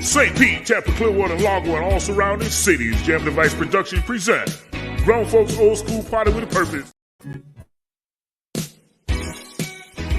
St. Pete, Tampa, Clearwater, Largo, and all surrounding cities. Jam Device Productions present Grown Folks Old School Party with a Purpose.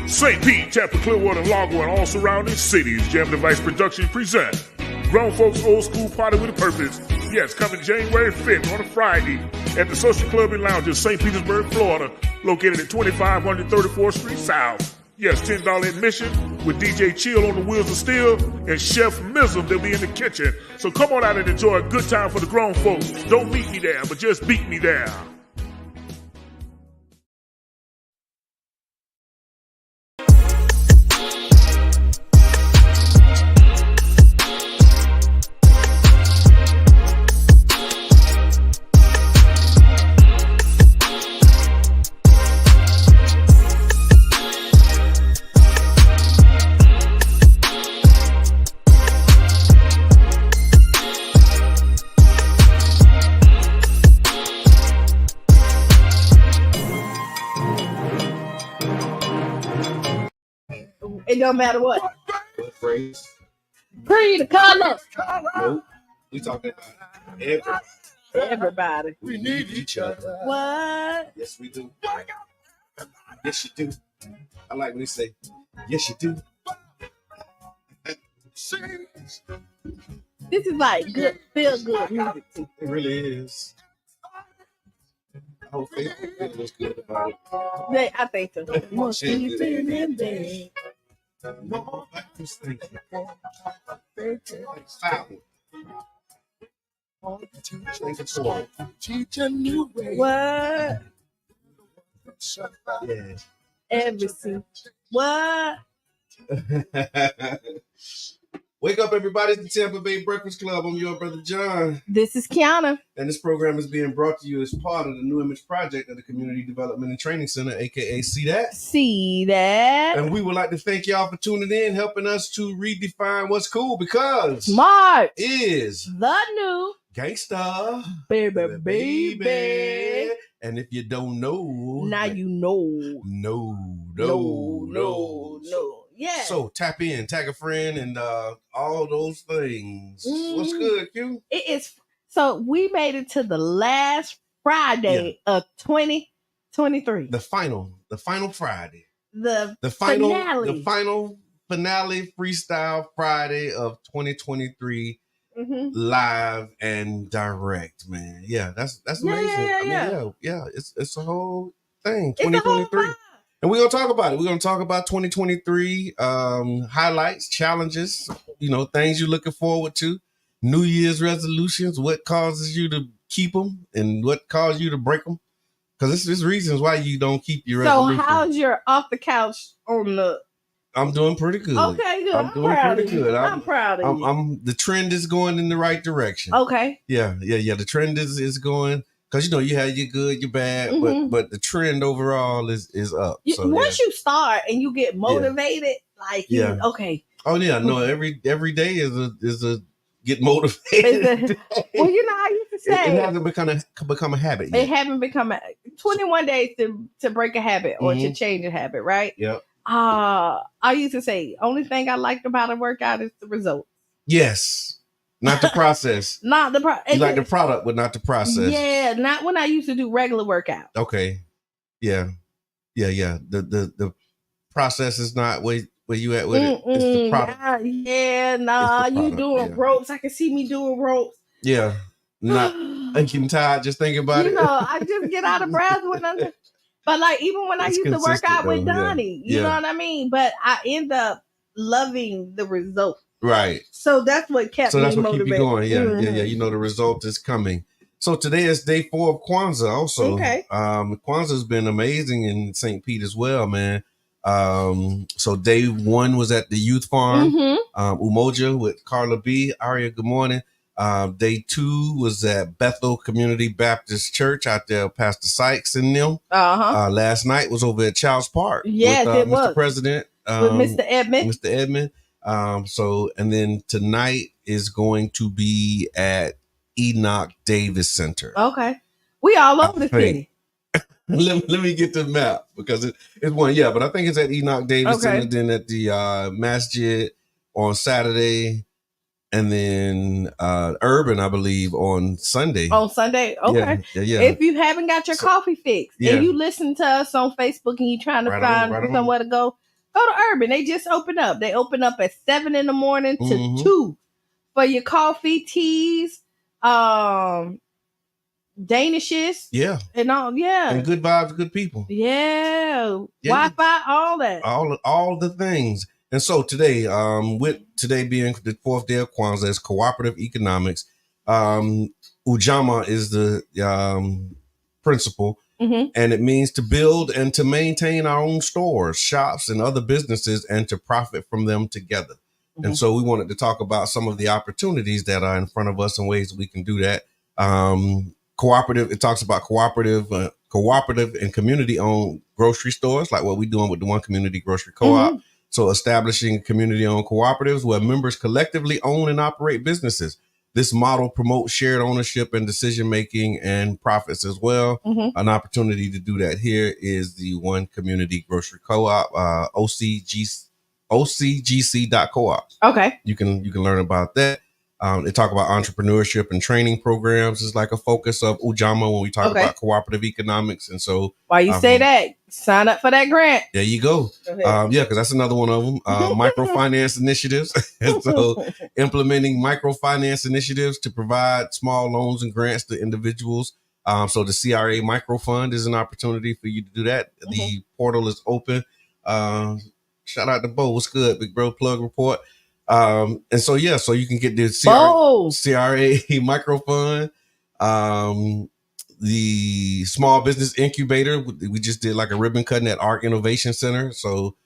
St. Pete, Tampa, Clearwater, Largo, and all surrounding cities. Jam Device Productions present Grown Folks Old School Party with a Purpose. Yes, coming January 5th on a Friday at the Social Club and Lounge in St. Petersburg, Florida, located at 2534th Street South. Yes, $10 admission with DJ Chill on the wheels of steel and Chef Mizzle. They'll be in the kitchen. So come on out and enjoy a good time for the grown folks. Don't meet me there, but just beat me there. It don't matter what. What phrase? Pre the color. Nope. We talking about everybody. Everybody. We need each other. What? Yes, we do. Yes, you do. I like when they say, yes, you do. This is like good, feel good music too. It really is. I hope Facebook feels good about it. Yeah, I think so. More shit. What? Teach a new way. Yeah. Everything. What? Wake up, everybody. It's the Tampa Bay Breakfast Club. I'm your brother, John. This is Qiana. And this program is being brought to you as part of the New Image Project of the Community Development and Training Center, a.k.a. See That. See that? And we would like to thank y'all for tuning in, helping us to redefine what's cool, because Smart is the new gangsta, baby. And if you don't know, Now you know. No. Yeah. So tap in, tag a friend, and all those things. What's good, Q? It is. So we made it to the last Friday of 2023. The final Friday. The final finale freestyle Friday of 2023. Live and direct, man. Yeah, that's amazing. Yeah. It's a whole thing. 2023. And we're gonna talk about it. We're gonna talk about 2023 highlights, challenges, things you're looking forward to, New Year's resolutions, what causes you to keep them and what causes you to break them. Because there's reasons why you don't keep your resolutions. So how's your off the couch on the? I'm doing pretty good. Okay, good. I'm doing pretty good. I'm proud of you. The trend is going in the right direction. Okay. Yeah. The trend is going. Because you have your good, your bad, but the trend overall is up. So once you start and you get motivated, okay. Oh yeah, no. Every day is a get motivated. Well, I used to say it hasn't become a habit yet. It haven't become 21 days to break a habit or to change a habit, right? Yep. I used to say only thing I liked about a workout is the result. Yes. Not the process. Not the you like the product, but not the process. Yeah, not when I used to do regular workout. Okay. Yeah. The process is not where you at with it. It's the product. You doing ropes. I can see me doing ropes. Yeah. I'm getting tired just thinking about it. I just get out of breath when I'm. But even when I used to work out with Donnie, you know what I mean? But I end up loving the result. Right. So that's what kept me motivated. Keep you going. Yeah. The result is coming. So today is day 4 of Kwanzaa also. Okay. Kwanzaa's been amazing in St. Pete as well, man. So day 1 was at the youth farm, Umoja with Carla B. Aria, good morning. Day 2 was at Bethel Community Baptist Church out there, Pastor Sykes and them. Last night was over at Child's Park. Yes, with, it Mr. was. President. With Mr. Edmond. And then tonight is going to be at Enoch Davis Center. Okay. We all over the city. Let me get the map because it's one, but I think it's at Enoch Davis Center, then at the Masjid on Saturday, and then Urban, I believe, on Sunday. On Sunday, okay. Yeah. If you haven't got your coffee fixed, and you listen to us on Facebook and you're trying to find somewhere to go to Urban. They just open up. They open up at 7 a.m. to 2 for your coffee, teas, Danishes, and all, and good vibes, good people, Wi-Fi, all that, all the things. And so today, with today being the 4th day of Kwanzaa, is cooperative economics. Ujamaa is the principle, and it means to build and to maintain our own stores, shops, and other businesses, and to profit from them together. And so we wanted to talk about some of the opportunities that are in front of us and ways that we can do that. Cooperative, it talks about cooperative and community-owned grocery stores, like what we're doing with the One Community Grocery Co-op. So establishing community-owned cooperatives where members collectively own and operate businesses. This model promotes shared ownership and decision-making and profits as well. An opportunity to do that here is the One Community Grocery Co-op, OCGC.coop. Okay. You can learn about that. They talk about entrepreneurship and training programs is like a focus of Ujamaa when we talk about cooperative economics. And so why you say that, sign up for that grant. There you go. Because that's another one of them. Microfinance initiatives. And so implementing microfinance initiatives to provide small loans and grants to individuals. So the CRA Microfund is an opportunity for you to do that. The portal is open. Shout out to Bo. What's good, big bro? Plug report. And so so you can get the CRA Microfund, the Small Business Incubator. We just did like a ribbon cutting at Arc Innovation Center. So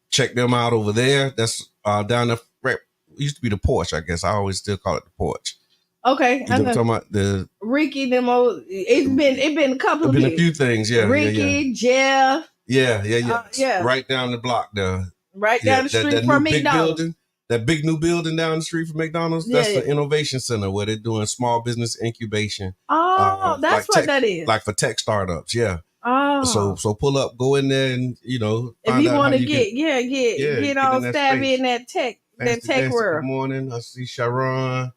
check them out over there. That's down the right. It used to be the porch, I guess. I always still call it the porch. Okay, I'm talking about the Ricky. It's been a couple. It's been a few things. Ricky, Jeff. Yeah. Right down the block there. Right down the street from McDonald's. That big new building down the street from McDonald's. That's the Innovation Center where they're doing small business incubation. Oh, that's what that is. Like for tech startups, Oh. So pull up, go in there, and if you want to get all savvy in that tech world. Good morning. I see Sharon.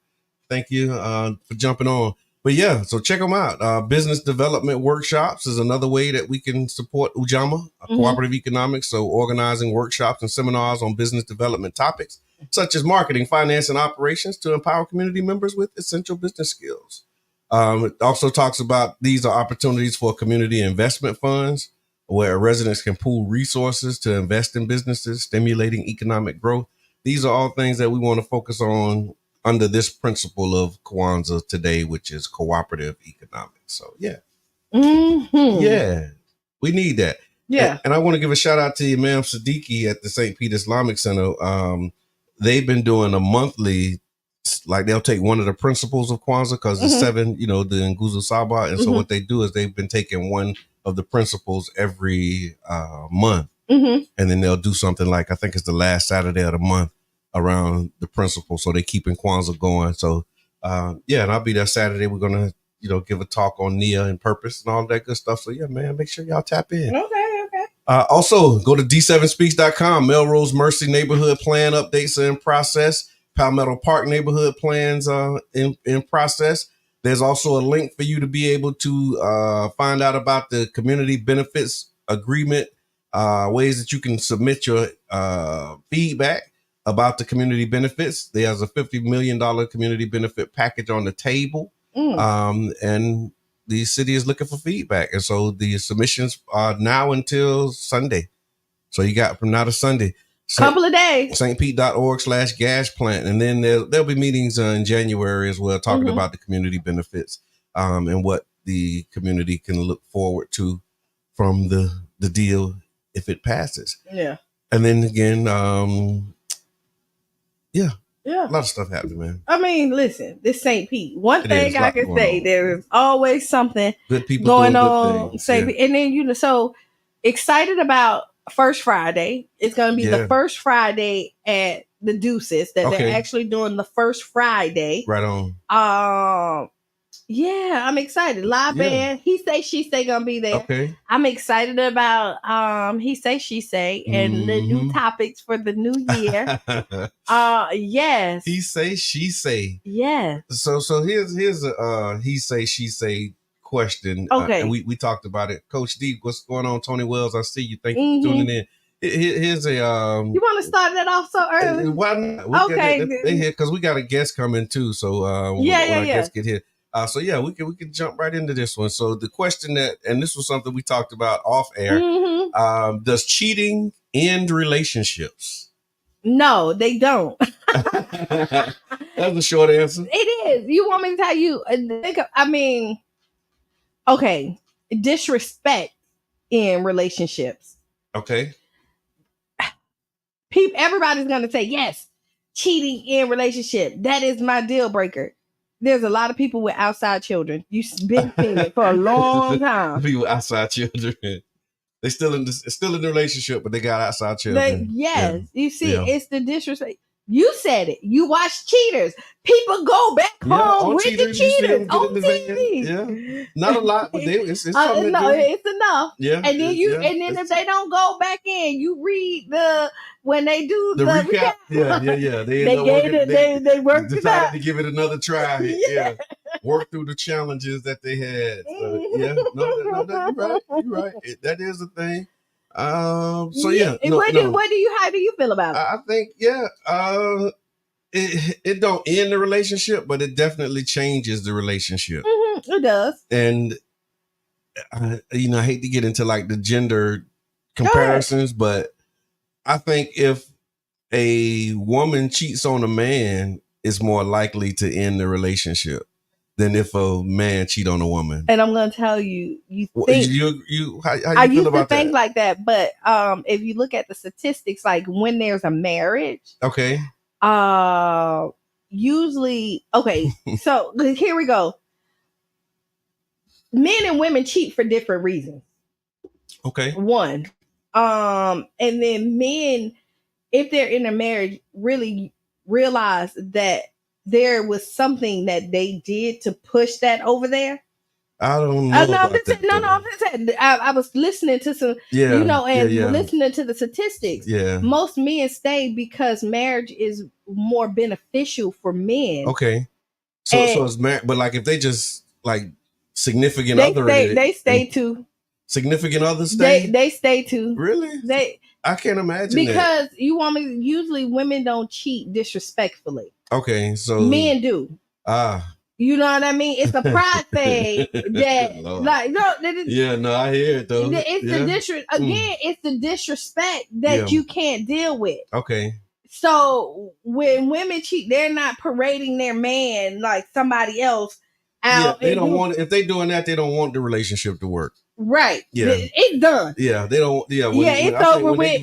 Thank you for jumping on. But so check them out. Business development workshops is another way that we can support Ujamaa, cooperative economics. So organizing workshops and seminars on business development topics, such as marketing, finance, and operations to empower community members with essential business skills. It also talks about these are opportunities for community investment funds where residents can pool resources to invest in businesses, stimulating economic growth. These are all things that we want to focus on under this principle of Kwanzaa today, which is cooperative economics. So we need that. And I want to give a shout out to Imam Siddiqui at the St. Pete Islamic Center. They've been doing a monthly, like they'll take one of the principles of Kwanzaa because it's 7, the Nguzo Saba. And so what they do is they've been taking one of the principles every month. And then they'll do something like, I think it's the last Saturday of the month around the principle. So they keeping Kwanzaa going. So and I'll be there Saturday. We're going to, give a talk on Nia and purpose and all that good stuff. So man, make sure y'all tap in. Okay. Also go to d7speaks.com. Melrose Mercy neighborhood plan updates are in process. Palmetto Park neighborhood plans in process. There's also a link for you to be able to find out about the community benefits agreement, ways that you can submit your feedback about the community benefits. There's a $50 million community benefit package on the table. And the city is looking for feedback. And so the submissions are now until Sunday. So you got from now to Sunday. Couple of days. stpete.org/gas plant. And then there'll be meetings in January as well, talking about the community benefits and what the community can look forward to from the deal if it passes. Yeah. And then again, a lot of stuff happening, man. I mean, listen, this St. Pete. One thing I can say, there is always something good people going on St. Pete. And then, so excited about First Friday. It's going to be the first Friday at the Deuces that they're actually doing the first Friday. Right on. Yeah, I'm excited. Live band. He say she say gonna be there. Okay. I'm excited about he say she say and the new topics for the new year. Yes. He say she say. Yes. So here's a he say she say question. Okay. And we talked about it. Coach D, what's going on? Tony Wells, I see you. Thank you for tuning in. Here's a you want to start that off so early? Why not? Okay. They here because we got a guest coming too. So when our guest get here. So yeah, we can jump right into this one. So the question and this was something we talked about off air. Does cheating end relationships? No, they don't. That's a short answer. It is. You want me to tell you? Okay, disrespect in relationships. Okay. Everybody's gonna say yes. Cheating in relationship, that is my deal breaker. There's a lot of people with outside children. You've been seeing it for a long time. People outside children. They still in the relationship, but they got outside children. You see, it's the disrespect. You said it. You watch Cheaters. People go back home with the cheaters on TV. Yeah, not a lot, but it's something. It's enough. Yeah, and then if they don't go back in, you read when they do the recap. Yeah. They worked it out. Decided to give it another try. Yeah. Work through the challenges that they had. So, you're right. That is a thing. How do you feel about it? I think, it don't end the relationship, but it definitely changes the relationship. It does. And I hate to get into like the gender comparisons, but I think if a woman cheats on a man, it's more likely to end the relationship than if a man cheat on a woman. And I'm going to tell you, how you I feel used about to think that? like that, but if you look at the statistics, like when there's a marriage, okay, usually, so here we go. Men and women cheat for different reasons. Okay. One, and then men, if they're in a marriage, really realize that there was something that they did to push that over there. I don't know. I was listening to some, listening to the statistics. Yeah. Most men stay because marriage is more beneficial for men. Okay. So it's marriage, but like if they just like significant other, they stay too. Significant others stay. They stay too. Really? I can't imagine because you want me. Usually, women don't cheat disrespectfully. Okay, so men do. You know what I mean? It's a pride thing that, like, no. I hear it though. It's the disrespect that you can't deal with. Okay. So when women cheat, they're not parading their man like somebody else out. Yeah, they don't want. If they're doing that, they don't want the relationship to work. Right. Yeah. It's done. Yeah. They don't. Yeah. It's over with.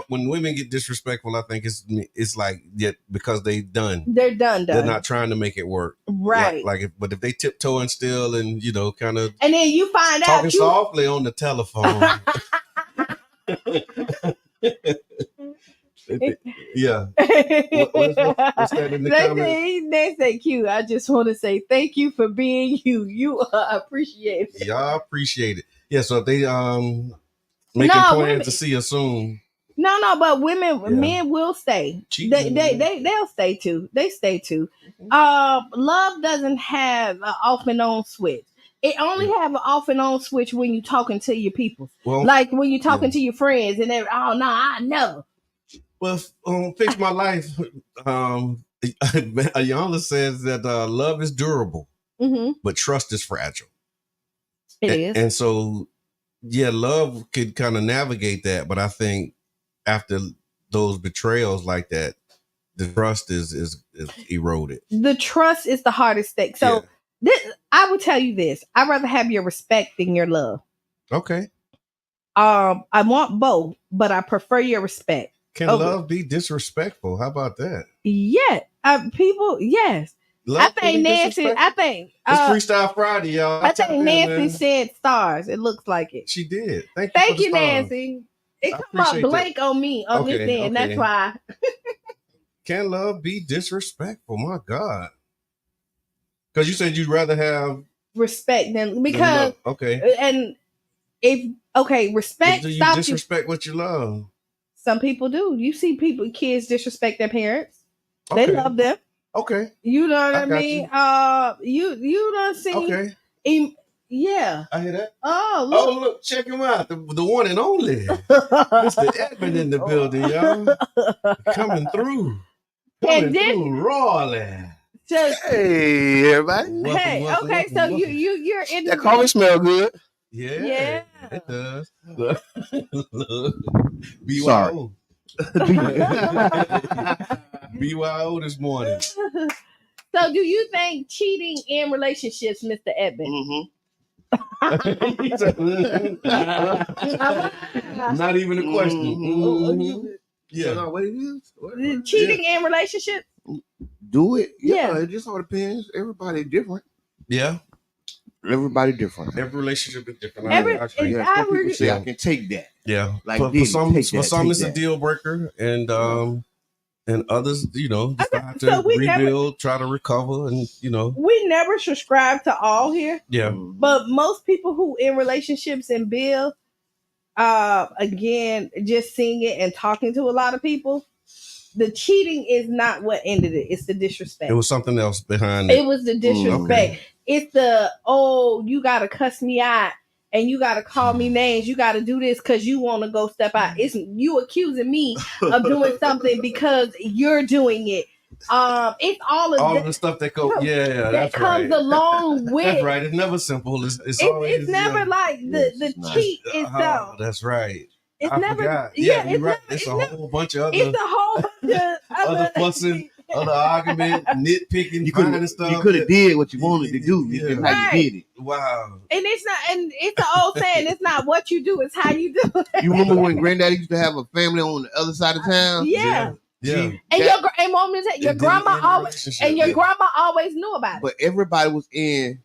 When women get disrespectful, I think it's like because they're done. They're done. They're not trying to make it work. Right. But if they tiptoe and still and kind of. And then you find out talking softly on the telephone. Yeah. What's that in the comments? They say, Q, I just want to say thank you for being you. You are appreciated. Y'all appreciate it. Yeah, so if they making plans to see us soon. But men will stay. They'll stay too. They stay too. Love doesn't have an off and on switch. It only have an off and on switch when you're talking to your people. Well, like when you're talking to your friends and they're, I know. Well, Fix My Life, Qiana says that love is durable, but trust is fragile. It is. And so, love could kind of navigate that, but I think after those betrayals like that, the trust is eroded. The trust is the hardest thing. So I will tell you this. I'd rather have your respect than your love. Okay. I want both, but I prefer your respect. Can love be disrespectful? How about that? Yeah. People, yes. Love I think Nancy, it's Freestyle Friday, y'all. I think Nancy said stars. It looks like it. She did. Thank you, Nancy. It come up blank on me on this end. That's why. Can love be disrespectful? My God. Because you said you'd rather have respect them because and respect. But do you disrespect what you love? Some people do. You see kids disrespect their parents. They love them. Okay. You know what I mean? You done seen. Okay. Yeah. I hear that. Oh, look, check him out. The one and only. Mr. Edmund in the building, y'all. Coming through. Through rawly. Hey, everybody. Welcome, okay, so you're in that coffee smell good. Yeah. It does. Look. Sorry. BYO this morning. So do you think cheating in relationships, Mr. Edmund? Not even a question. Yeah. What it is? Cheating in relationships? Do it. Yeah. It just all depends. Everybody different. Yeah. Everybody different. Every relationship is different. I can take that. Yeah. Like for some it's a deal breaker, and others, decide to rebuild, try to recover, and we never subscribe to all here. Yeah. But most people who in relationships and build, again, just seeing it and talking to a lot of people, the cheating is not what ended it. It's the disrespect. It was something else behind it. It was the disrespect. It's the, you got to cuss me out and you got to call me names. You got to do this because you want to go step out. It's you accusing me of doing something because you're doing it. It's all of the stuff that goes. Yeah, that comes along with. That's right. It's never simple. It's always. It's never like the cheat itself. That's right. It's I never. forgot. Yeah, you're right. It's a whole bunch of other. It's a whole bunch of other fussing, other argument, nitpicking, finding stuff. You could have did what you wanted to do. You how you did it. Wow. And it's not. And it's an old saying. It's not what you do. It's how you do it. You remember when Granddaddy used to have a family on the other side of town? Yeah. Yeah. And mom and your grandma always grandma always knew about it. But everybody was in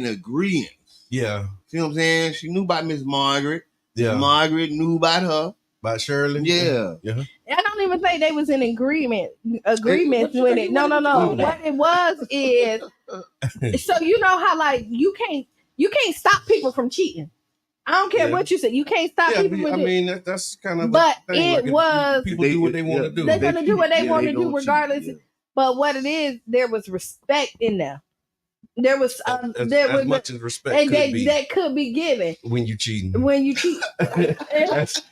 agreement. Yeah. See what I'm saying? She knew about Miss Margaret. Yeah. Margaret knew about her. About Shirley. Yeah. I don't even think they was in agreements with it. No. What it was is so you know how like you can't stop people from cheating. I don't care what you say. You can't stop people from cheating. I mean that's kind of. But it was people do what they want to do. They're gonna do what they want to do regardless. Yeah. But what it is, there was respect in there. There was as much as respect that could be given when you cheating. as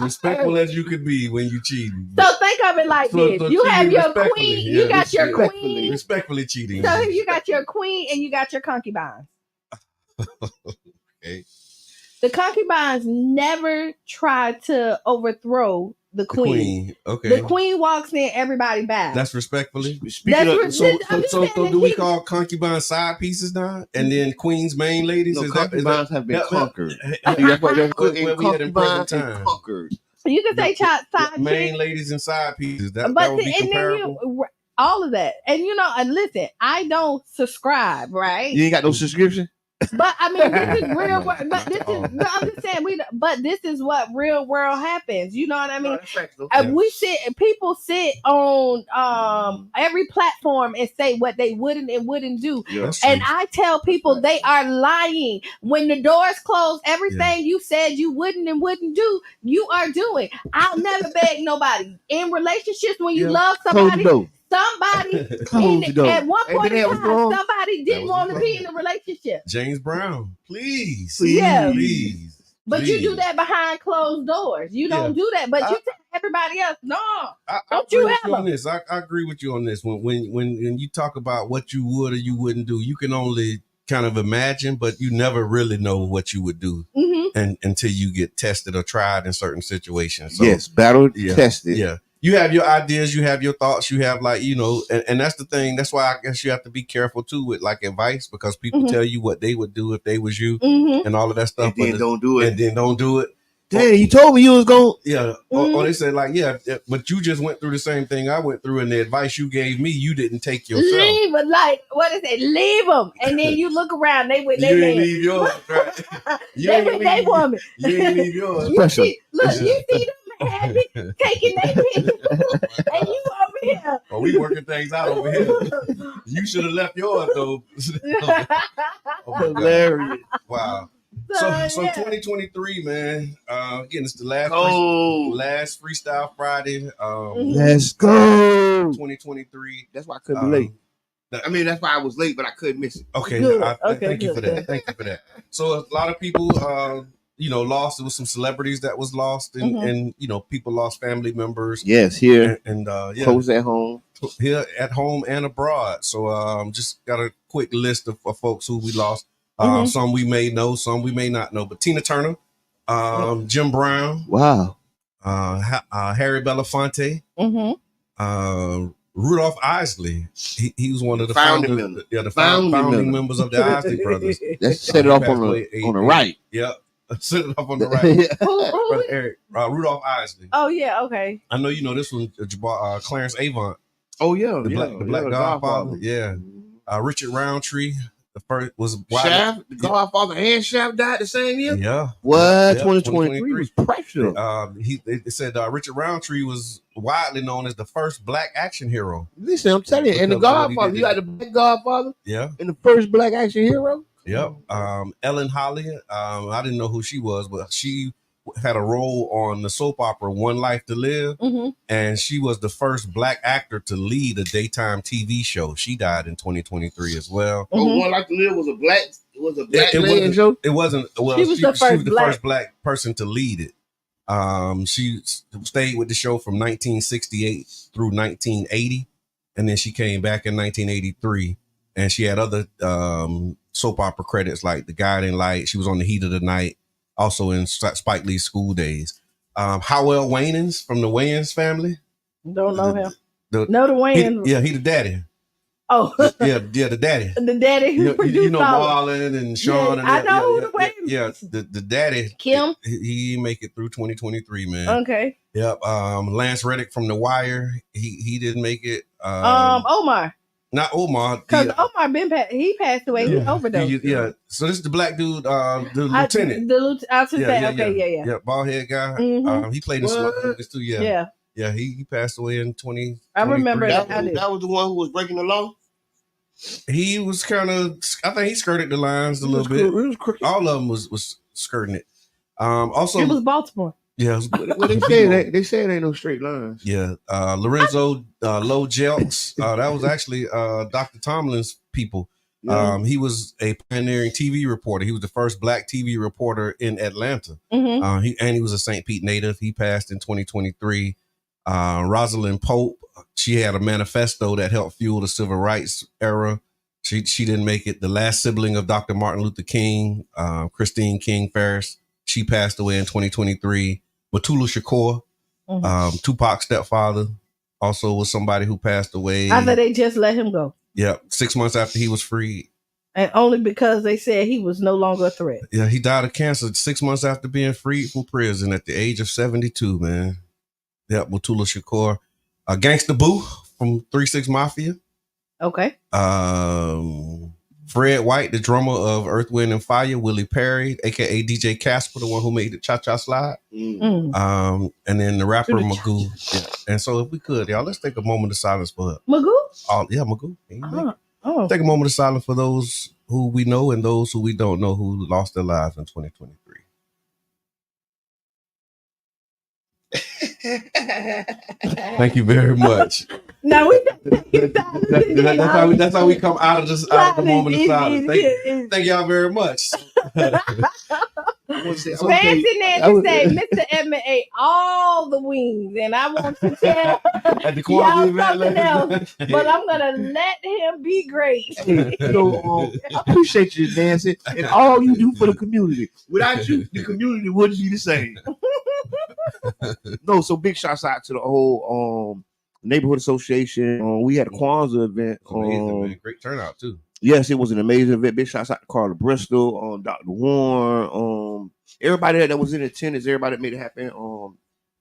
respectful as you could be when you cheating. So think of it like this: you have your queen, you got your queen, respectfully cheating. So you got your queen and you got your concubines. Okay. The concubines never try to overthrow the queen. Okay. The queen walks in, everybody bows. That's respectfully. So do we call concubines side pieces now? And then queens main ladies? No, concubines have been conquered. That's what we had in present time. Conquered. You can say side main ladies and side pieces. That would be comparable. All of that. And and listen, I don't subscribe, right? You ain't got no subscription? But I mean, this is real. But this is. I'm just saying. But this is what real world happens. You know what I mean? People sit on every platform and say what they wouldn't and wouldn't do. Yeah, and I tell people they are lying. When the doors close, everything you said you wouldn't and wouldn't do, you are doing. I'll never beg nobody in relationships when you love somebody. Somebody at one point in time, somebody didn't want to be in a relationship. James Brown, please. Please. But you do that behind closed doors. You don't do that. But you tell everybody else, no. Don't you have on this? I agree with you on this. When you talk about what you would or you wouldn't do, you can only kind of imagine, but you never really know what you would do and until you get tested or tried in certain situations. So, tested. Yeah. You have your ideas, you have your thoughts, you have and that's the thing. That's why I guess you have to be careful too with like advice, because people tell you what they would do if they was you and all of that stuff. And then don't do it. And then don't do it. Dang, you told me you was going. Yeah. Or they said like, but you just went through the same thing I went through, and the advice you gave me, you didn't take yourself. Leave, but like, what is it? Leave them. And then you look around, they with their man. You ain't leave yours, right? They with their woman. You ain't leave yours. You see them happy, taking their pictures, and you over Yeah. Oh, we working things out over here. You should have left yours though. Oh, hilarious. Wow. So 2023, man. Again, it's the last Freestyle Friday. Let's go. 2023. That's why I couldn't be late. That's why I was late, but I couldn't miss it. Okay. Thank you for that. Thank you for that. So a lot of people, lost. There was some celebrities that was lost, and people lost family members. Yes, here and close at home. Here at home and abroad. So just got a quick list of folks who we lost. Some we may know, some we may not know. But Tina Turner, Jim Brown, wow, Harry Belafonte, Rudolph Isley. He was one of the founding members of the Isley Brothers. Let's set it off on the right. Yep. Set it up on the right. Brother Eric, Rudolph Isley. Oh yeah, okay. I know you know this one, Clarence Avant. Oh yeah, the Black Godfather. Yeah. Richard Roundtree. The first was Shaft, the Godfather and Shaft died the same year. Yeah. What? 2023 was pressure. They said Richard Roundtree was widely known as the first black action hero. Listen, I'm telling you, and the Godfather, you got the Black Godfather. Yeah. And the first black action hero. Yep. Ellen Holly. I didn't know who she was, but she had a role on the soap opera One Life to Live, and she was the first black actor to lead a daytime TV show. She died in 2023 as well. Oh, One Life to Live was a black show. It wasn't. Well, she was the first black person to lead it. She stayed with the show from 1968 through 1980, and then she came back in 1983, and she had other soap opera credits like The Guiding Light. She was on The Heat of the Night. Also in Spike Lee's School Days. Howell Wayans from the Wayans family. Don't know him. The Wayans. He the daddy. Oh. Yeah, the daddy. The daddy who produced Marlon and Sean. I know who the Wayans. Yeah, the daddy. Kim. He make it through 2023, man. Okay. Yep. Lance Reddick from The Wire. He didn't make it. Omar. Not Omar. Because Omar he passed away. He overdosed. So this is the black dude, the lieutenant. Yeah. Bald head guy. He played in some movies too. Yeah. He passed away in 20. I remember that was the one who was breaking the law. He was kind of. I think he skirted the lines a little bit. All of them was skirting it. Also, it was Baltimore. Yeah, what they say it ain't no straight lines. Yeah, Lorenzo Low Jelks. That was actually Dr. Tomlin's people. Yeah. He was a pioneering TV reporter. He was the first black TV reporter in Atlanta. He was a St. Pete native. He passed in 2023. Rosalind Pope. She had a manifesto that helped fuel the civil rights era. She didn't make it. The last sibling of Dr. Martin Luther King, Christine King Ferris. She passed away in 2023. Matula Shakur, Tupac's stepfather, also was somebody who passed away. After they just let him go. Yeah, 6 months after he was freed. And only because they said he was no longer a threat. Yeah, he died of cancer 6 months after being freed from prison at the age of 72, man. Yeah, Matula Shakur. Gangsta Boo from 3 6 Mafia. Okay. Fred White, the drummer of Earth, Wind and Fire. Willie Perry, aka DJ Casper, the one who made the Cha Cha Slide. And then the rapper Magoo. Yeah. And so if we could, y'all, let's take a moment of silence for her. Magoo? Magoo. Take a moment of silence for those who we know and those who we don't know who lost their lives in 2023. Thank you very much. Now that's how we come out of the moment of silence. Thank y'all very much. Fancy Nancy say Mr. Edmund ate all the wings, and I want to tell at the y'all something else, but I'm gonna let him be great. I appreciate you, Nancy, and all you do for the community. Without you, the community wouldn't be the same. No, so big shouts out to the whole neighborhood association. We had a Kwanzaa event. Amazing, man. Great turnout too. Yes, it was an amazing event. Big shouts out to Carla Bristol, Dr. Warren, everybody that was in attendance, everybody that made it happen.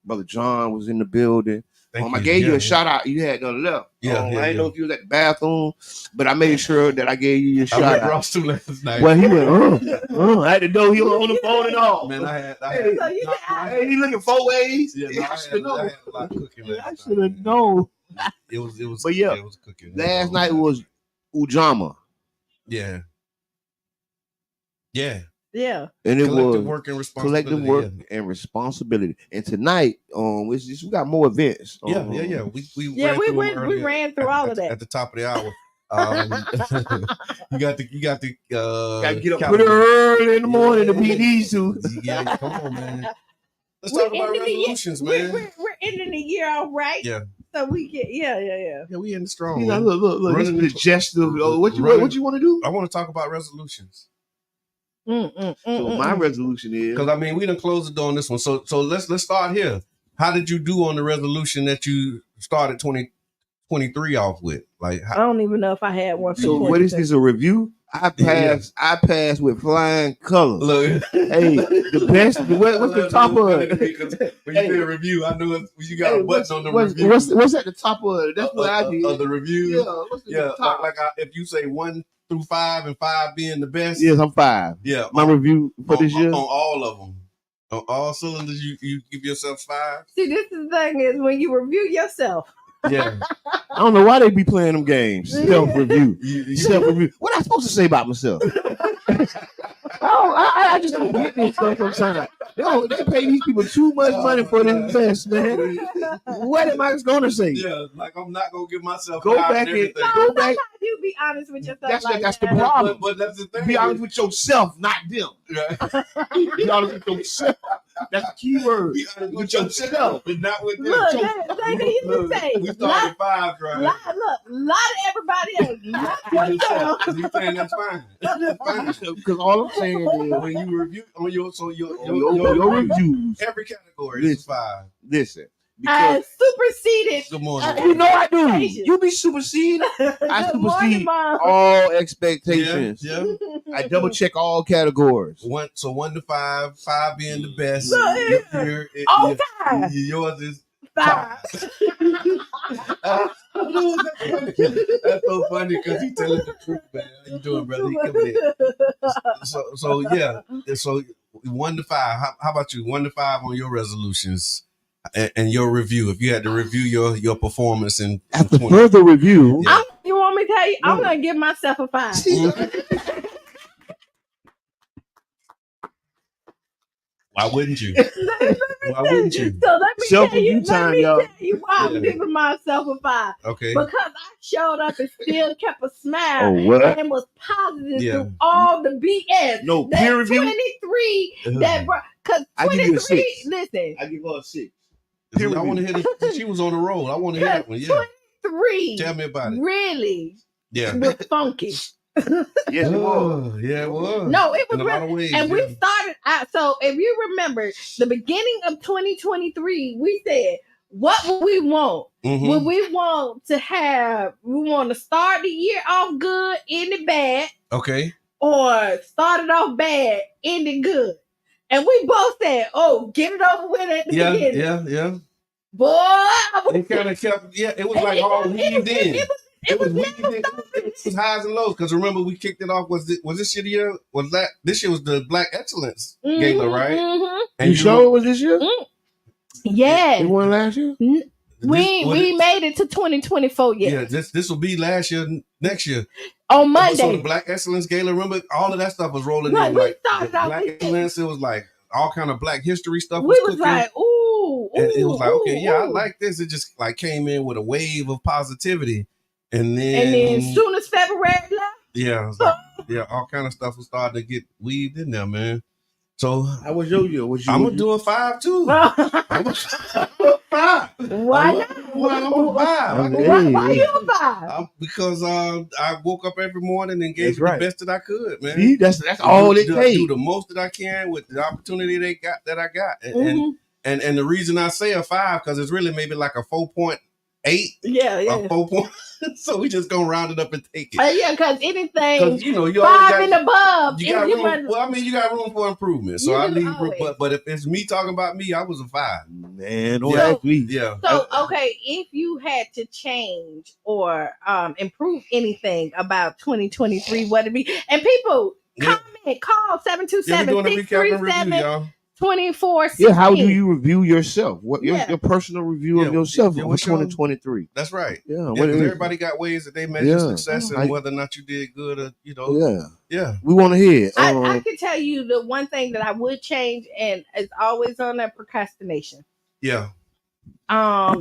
Brother John was in the building. I gave you a shout out. You had done left. I didn't know if you was at the bathroom, but I made sure that I gave you your shout out. Ross too last night. Well, he went, I had to know he was on the phone and all. Man, he looking 4 ways. Yeah, I had a lot of cooking. I should have known. It was. But yeah, it was cooking. Last night was Ujamaa. Yeah. Yeah. Yeah. And it collective was work and responsibility. Collective work and responsibility. And tonight, we got more events. Yeah. We ran through all of that at the top of the hour. You got to gotta get up pretty early in the morning to beat these two. Yeah, come on, man. Let's talk about resolutions, man. We're ending the year all right. Yeah. So we get Yeah, we in the strong. You know, look. Running the digestive. What you want to do? I want to talk about resolutions. So my resolution is, because I mean we done closed the door on this one. So let's start here. How did you do on the resolution that you started 2023 off with? Like I don't even know if I had one. So what is this, a review? I passed with flying colors. Look, hey, the best. What's the top of it? When you say a review, I know you got a button on the review. What's at the top of it? That's what I did. Of the review. Yeah. Top? Like if you say 1 through 5 and 5 being the best. Yes, I'm 5. Yeah, my review for this year on all of them. On all cylinders, you give yourself 5. See, this is the thing is when you review yourself. Yeah. I don't know why they be playing them games. Self-review. Self-review. What am I supposed to say about myself? I just don't get this stuff sometimes. They pay these people too much money for this best, man. What am I going to say? Yeah, like I'm not going to give myself go back. You be honest with yourself. That's the problem. But that's the thing. Be honest with yourself, not them. Right. Be honest with yourself. That's the key word. Be honest with yourself, but not with them. Look, they need to say. We started 5, right? Lot of everybody else. Not yourself. You saying that's fine? That's fine. Because all I'm saying is when you review on your reviews, every category is 5. Listen. I superseded. Good morning. You know I do. You be superseded. I supersede all expectations. Yeah. I double check all categories. 1 to 5, 5 being the best. All 5. Yours is 5. That's so funny because he's telling the truth, man. How you doing, brother? He coming in. So yeah. So 1 to 5. How about you? 1 to 5 on your resolutions. And your review, if you had to review your performance in after further review, you want me to tell you? I'm gonna give myself a 5. Why wouldn't you? Why wouldn't you? So let me tell you why I'm giving myself a 5. Okay. Because I showed up and still kept a smile and was positive through all the BS. No peer review. 23 that because 23. Listen, I give her a 6. I want to hear this. She was on the roll. I want to hear that one. Yeah. 23. Tell me about it. Really? Yeah. Was funky. Yes, it was. Yeah, it was. No, it was really. And we started out. So if you remember, the beginning of 2023, we said, what would we want? Mm-hmm. Would we want to have? We want to start the year off good, end it bad. Okay. Or start it off bad, end it good. And we both said, "Oh, get it over with at the beginning." Yeah. Boy, it kind of kept. Yeah, it was like all weaved in. It was highs and lows. Because remember, we kicked it off. Was this year? Was that this year? Was the Black Excellence Gala, right? Mm-hmm. And you sure it was this year? Mm-hmm. Yeah, it won last year. We made it to 2024 yet. Yeah, this will be last year, next year. On Monday. So the Black Excellence Gala, remember, all of that stuff was rolling in. Like the Black Excellence, it was like all kind of Black history stuff. We was like, ooh. And it was like, okay, yeah, I like this. It just like came in with a wave of positivity. And then soon as February left. Yeah, all kind of stuff was starting to get weaved in there, man. So how was your year? I'm gonna do a 5 too. I'm a 5. Why not? I'm a 5. Why you a 5? Because I woke up every morning and gave the best that I could, man. See, that's all it takes. Do the most that I can with the opportunity that I got, and the reason I say a 5 because it's really maybe like a 4.8. Yeah. 4 points. So we just gonna round it up and take it. Yeah, because anything you 5 and above. You got room, well, I mean, you got room for improvement. So I need, but if it's me talking about me, I was a 5. Man, that's me. Yeah. So okay, if you had to change or improve anything about 2023, what would it be? And people comment, call 727-637-12 24. Yeah, how do you review yourself? What your personal review of yourself for 2023? That's right. Yeah, because everybody got ways that they measure success and whether or not you did good or Yeah. We want to hear. I can tell you the one thing that I would change, and it's always on that procrastination. Yeah.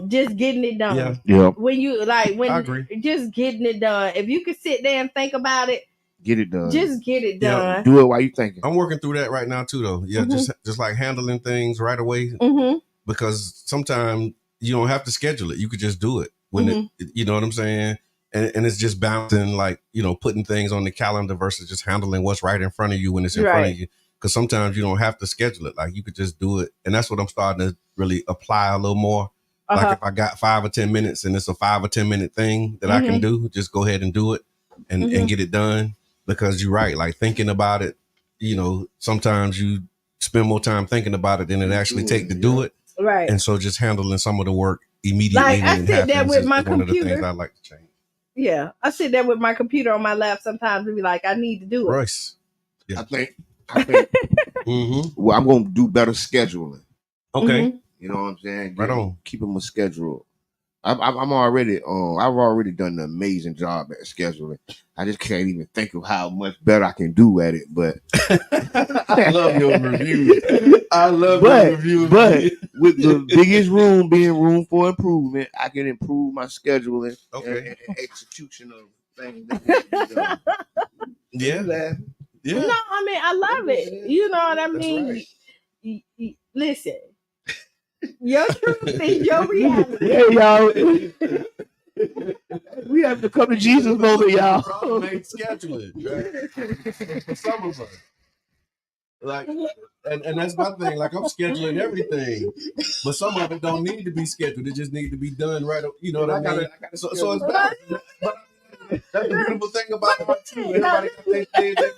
Just getting it done. Yeah. When you I agree. Just getting it done. If you could sit there and think about it, get it done. Just get it done. Yeah. Do it while you thinking. I'm working through that right now too, though. Yeah, just like handling things right away. Because sometimes you don't have to schedule it. You could just do it when you know what I'm saying. And it's just balancing, like, putting things on the calendar versus just handling what's right in front of you when it's in front of you. Because sometimes you don't have to schedule it. Like, you could just do it. And that's what I'm starting to really apply a little more. Like, if I got 5 or 10 minutes and it's a 5 or 10 minute thing that I can do, just go ahead and do it and get it done. Because you're right. Like, thinking about it, sometimes you spend more time thinking about it than it actually take to do it. Right. And so just handling some of the work immediately like, when it happens is one of the things I like to change. Yeah. I sit there with my computer on my lap sometimes and be like, I need to do it. Royce. Yeah. I think well, I'm going to do better scheduling. Okay. You know what I'm saying? Right on. Keep them a schedule. I'm already I've already done an amazing job at scheduling. I just can't even think of how much better I can do at it. But I love your reviews. Your reviews. But with the biggest room being room for improvement, I can improve my scheduling and execution of things that need to be done. Yeah. Yeah. No, I mean, I love it. You know what I mean? Right. Listen. Your truth is your reality. Yeah, y'all. We have to come to Jesus moment, y'all. Problem ain't scheduling, right? For some of us. Like, and that's my thing. Like, I'm scheduling everything, but some of it don't need to be scheduled. It just need to be done right. You know what I mean? So it's better. But that's the beautiful thing about it too. Everybody got their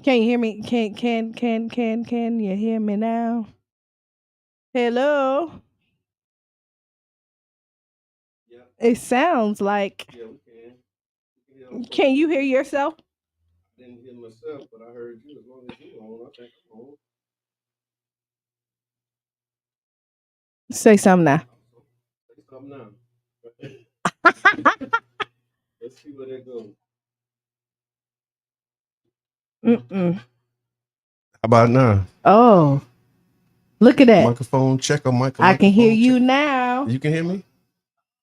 Can you hear me? Can you hear me now? Hello? Yeah. It sounds like. Yeah, we can. Can you hear yourself? I didn't hear myself, but I heard you. As long as you're on, I think I'm on. Say something now. Say something now. Let's see where that goes. How about now? Oh, look at that. Microphone check on I can hear you now. You can hear me?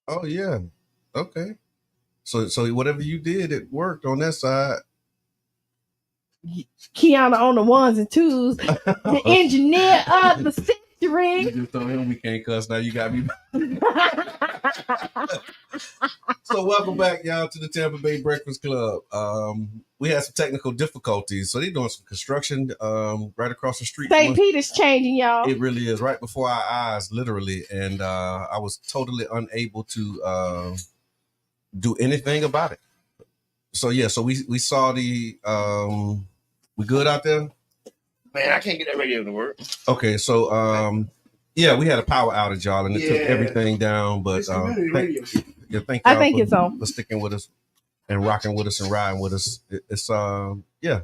Oh yeah. Okay. So whatever you did, it worked on that side. Qiana on the ones and twos, the engineer of the century. You just told him we can't cuss. Now you got me. So welcome back, y'all, to the Tampa Bay Breakfast Club. We had some technical difficulties, so they're doing some construction right across the street. St. Peter's changing, y'all. It really is right before our eyes, literally, and I was totally unable to do anything about it. So yeah, so we saw the we good out there? Man, I can't get that radio to work. Okay, so yeah, we had a power outage, y'all, and it took everything down. But thank y'all for sticking with us and rocking with us and riding with us. It's yeah.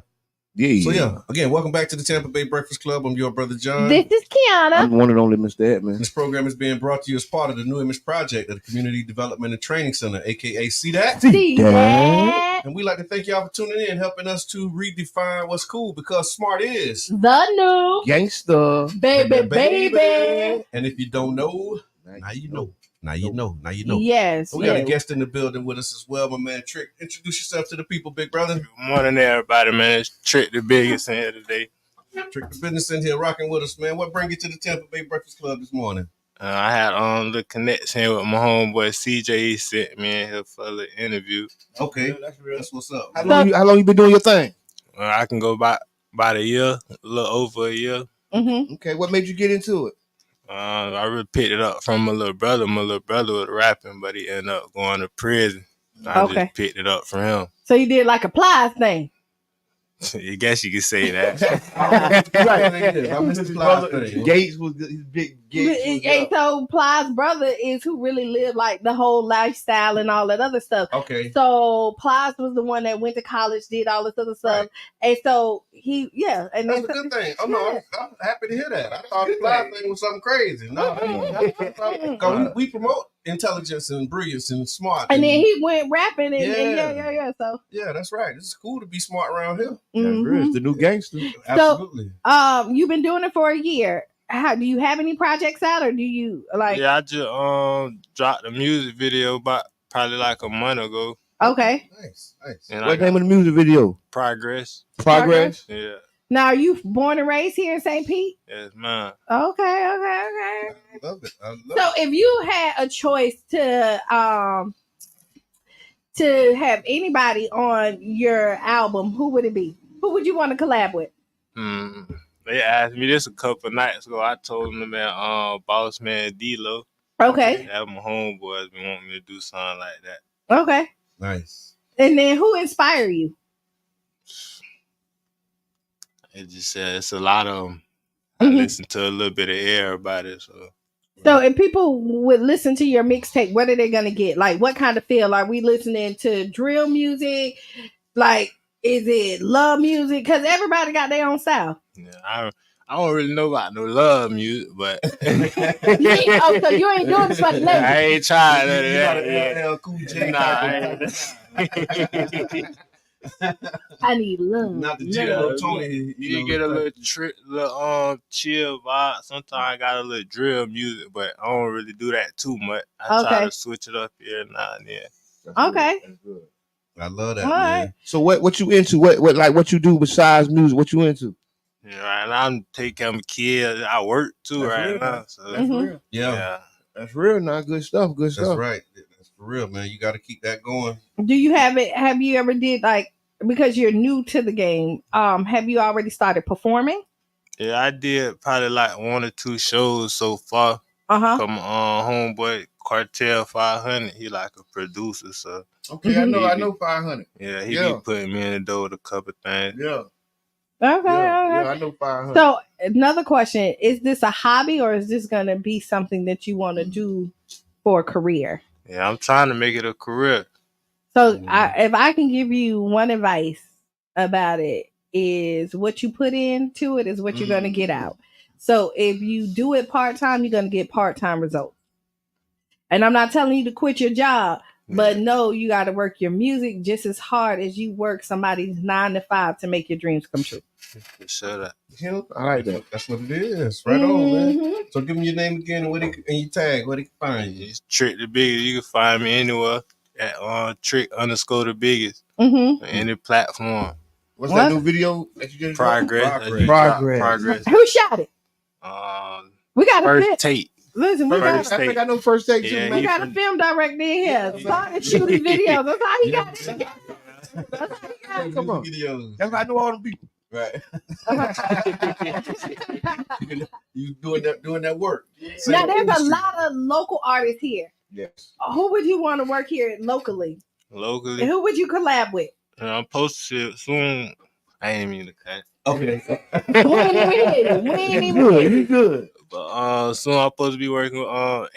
So yeah, again, welcome back to the Tampa Bay Breakfast Club. I'm your brother John. This is Qiana. I'm the one and only Mr. Edmund. This program is being brought to you as part of the New Image Project of the Community Development and Training Center, aka See That? See That. And we'd like to thank y'all for tuning in, helping us to redefine what's cool, because smart is the new gangster, baby. And if you don't know, now you know. Now you know. Yes. We got a guest in the building with us as well, my man Trick. Introduce yourself to the people, big brother. Good morning, everybody, man. It's Trick the biggest in here today. Trick the business in here rocking with us, man. What bring you to the Tampa Bay Breakfast Club this morning? I had the connection with my homeboy CJ. He sent me in here for the interview. Okay, that's what's up. How long you been doing your thing? I can go about a year, a little over a year. Mm-hmm. Okay, what made you get into it? I really picked it up from my little brother. My little brother was rapping, but he ended up going to prison. I just picked it up from him. So you did like a Plies thing? I guess you could say that. Right. Gates was his big Gates. And so Plies' brother is who really lived like the whole lifestyle and all that other stuff. Okay. So Plies was the one that went to college, did all this other stuff. Right. And so and that's a good thing. Oh no, I'm happy to hear that. I thought the Plies thing was something crazy. No, we promote intelligence and brilliance and smart. And then he went rapping and So yeah, that's right. It's cool to be smart around here. Mm-hmm. It's the new gangster. Absolutely. So, you've been doing it for a year. How do you have any projects out, or do you like? Yeah, I just dropped a music video probably like a month ago. Okay. Nice. And what name of the music video? Progress. Yeah. Now, are you born and raised here in St. Pete? Yes, ma'am. Okay. I love it. So, if you had a choice to have anybody on your album, who would it be? Who would you want to collab with? They asked me this a couple of nights ago. I told them that Boss Man D-Lo. Okay. That my homeboys been wanting me to do something like that. Okay. Nice. And then who inspired you? It just it's a lot of them. I listen to a little bit of everybody. So if people would listen to your mixtape, what are they gonna get? Like, what kind of feel? Are we listening to drill music? Like, is it love music? Because everybody got their own style. Yeah, I don't really know about no love music, but so you ain't doing this for the ladies. I ain't trying that. I need love. Not the Jill Tony. You get a little chill vibe. Sometimes I got a little drill music, but I don't really do that too much. I try to switch it up here now and then. Okay. That's good. I love that, man. Right. So what you into? What you do besides music? What you into? Yeah, right now I'm taking care of my kids. I work too now. So that's real. Yeah. That's real now. Good stuff. That's right. That's for real, man. You got to keep that going. Do you have it? Have you ever did because you're new to the game? Have you already started performing? Yeah, I did probably like 1 or 2 shows so far. Come homeboy Cartel 500. He like a producer, so. Okay, I know 500. Yeah, he be putting me in the door with a couple things. Yeah. Okay. Yeah, I know 500. So another question: is this a hobby or is this gonna be something that you want to do for a career? Yeah, I'm trying to make it a career. So if I can give you one advice about it, is what you put into it is what you're gonna get out. So if you do it part-time, you're gonna get part-time results. And I'm not telling you to quit your job, but no, you got to work your music just as hard as you work somebody's 9 to 5 to make your dreams come true. Shut up. I like that. That's what it is. Right on, man. So give me your name again and your tag, where they can find you. It's Trick the Biggest. You can find me anywhere at Trick_the Biggest. Any platform. What's that new video that you just Progress. Who shot it? We got first tape. Listen, I think I know first take too, man. We got a film director in here. Started shooting videos. That's how he got it. That's how he got it. Come on. Videos. That's why I know all them people. Right. You doing that work. Now there's a lot of local artists here. Yes. Who would you want to work here locally? Locally. And who would you collab with? I'm posted soon. I ain't even the cut. Okay. We ain't even good. You good. But soon I'm supposed to be working with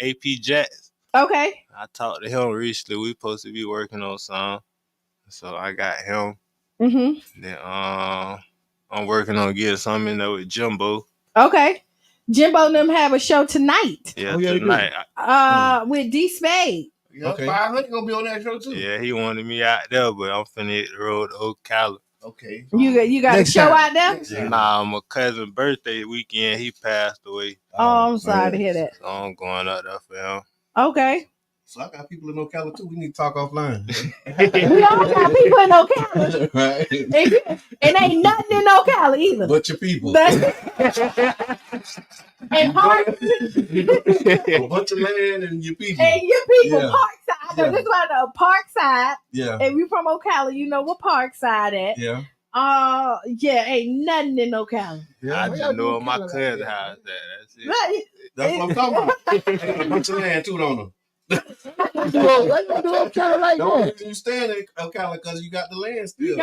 AP Jacks. Okay. I talked to him recently. We supposed to be working on something. So I got him. Then I'm working on getting something in there with Jimbo. Okay. Jimbo and them have a show tonight. Yeah, tonight. With D Spade. Okay. 500 gonna be on that show too. Yeah, he wanted me out there, but I'm finna hit the road to Ocala. Okay. You got a show out there? Yeah. Nah, my cousin's birthday weekend, he passed away. Oh, I'm sorry to hear that. So I'm going out there for him. Okay. So I got people in Ocala too. We need to talk offline. We all got people in Ocala. Right. And ain't nothing in Ocala either. But your people. And hard. A bunch of land and your people. And your people, Parkside. I know this one, Parkside. Yeah. If you from Ocala, you know what Parkside at. Yeah. Ain't nothing in Ocala. Yeah, I just know my cousin's house. That's it. That's what I'm talking about. A bunch of land too, don't them? Don't you stand in Ocala because you got the land still.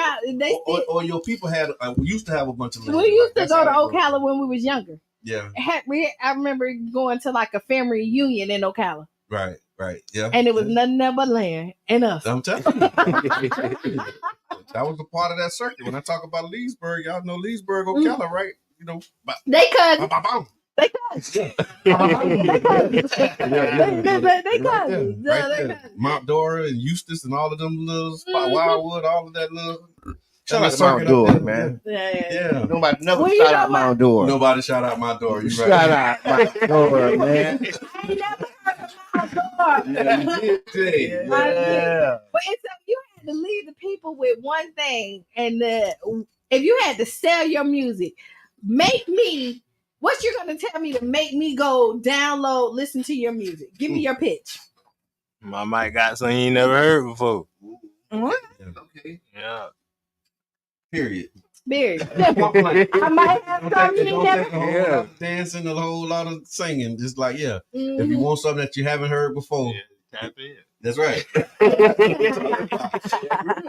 Or your people used to have a bunch of land. We used to go to Ocala when we was younger. Yeah. I remember going to like a family reunion in Ocala. Right. Yeah. And it was nothing but land and us. I'm telling you. That was a part of that circuit. When I talk about Leesburg, y'all know Leesburg, Ocala, right? You know, they cousins. They cousins. Mount Dora and Eustis and all of them little Wildwood, all of that little. Shout out to Mount Dora, man. Yeah. Nobody never shout out Mount Dora. Nobody shout out Mount Dora. You right. Shout out Mount Dora, man. I ain't never heard of Mount Dora. Yeah, you did. Yeah. But it's you had to leave the people with one thing, and if you had to sell your music, what you gonna tell me to make me go download, listen to your music? Give me your pitch. My mic got something you ain't never heard before. What? Okay. Yeah. Period. I might have something you never heard. Dancing, a whole lot of singing. Just like, if you want something that you haven't heard before. Yeah, tap in. That's right.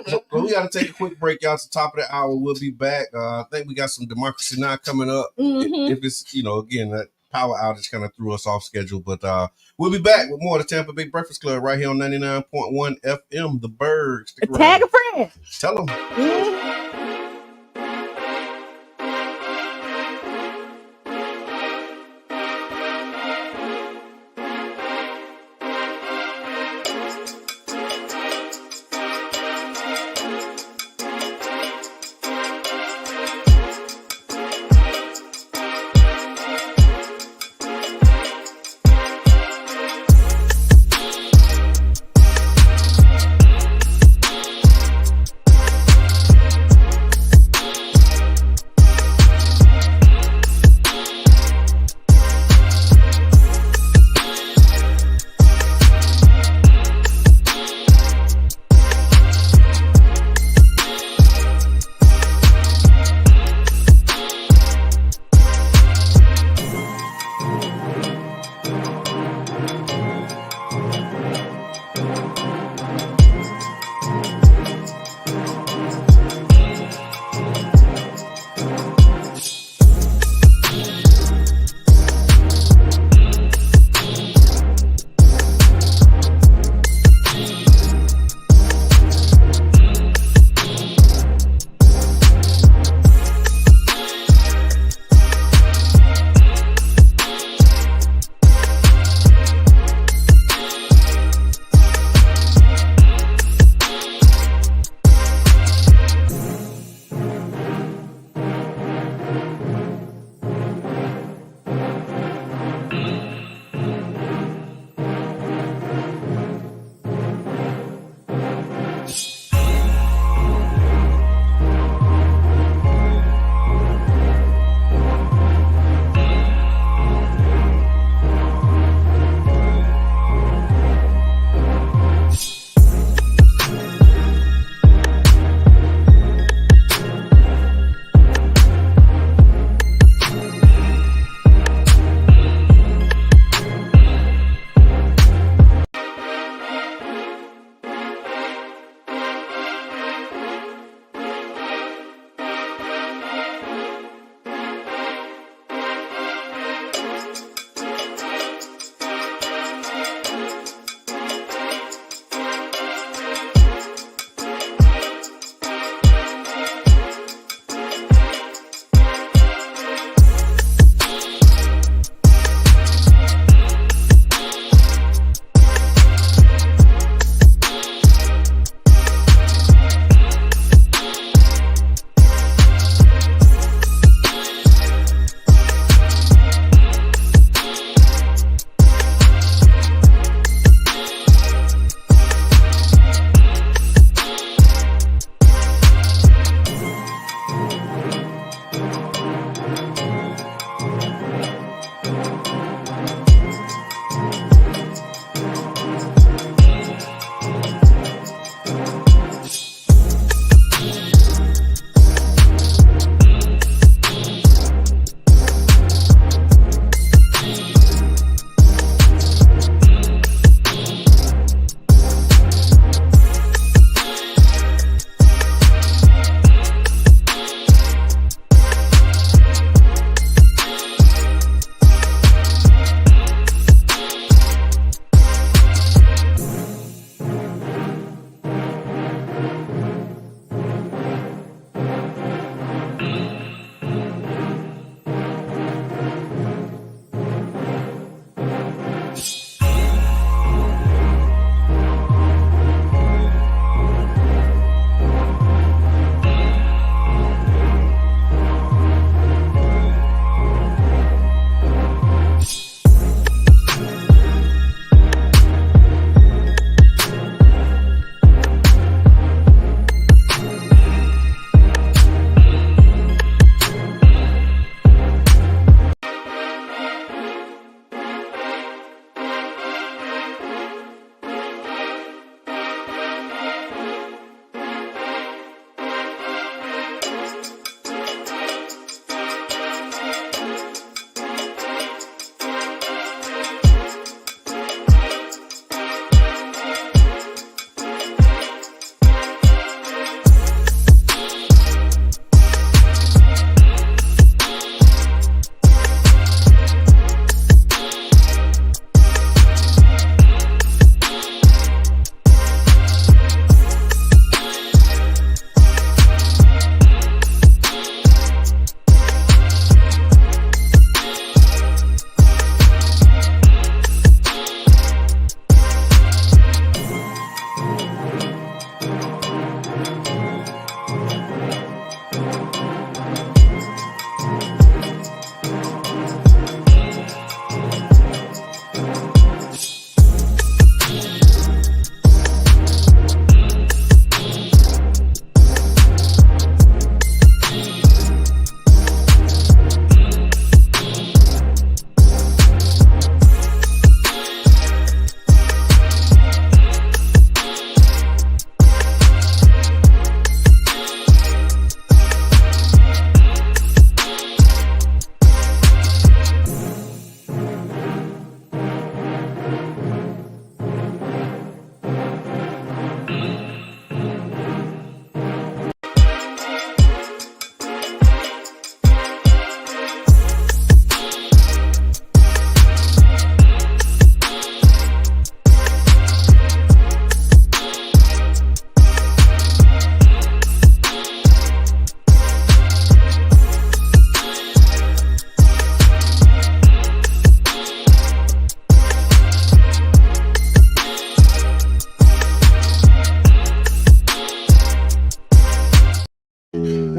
So we got to take a quick break, y'all. It's the top of the hour. We'll be back. I think we got some Democracy Now! Coming up. If it's, again, that power outage kind of threw us off schedule. But we'll be back with more of the Tampa Bay Breakfast Club right here on 99.1 FM, The Berg. Tag a friend. Tell them.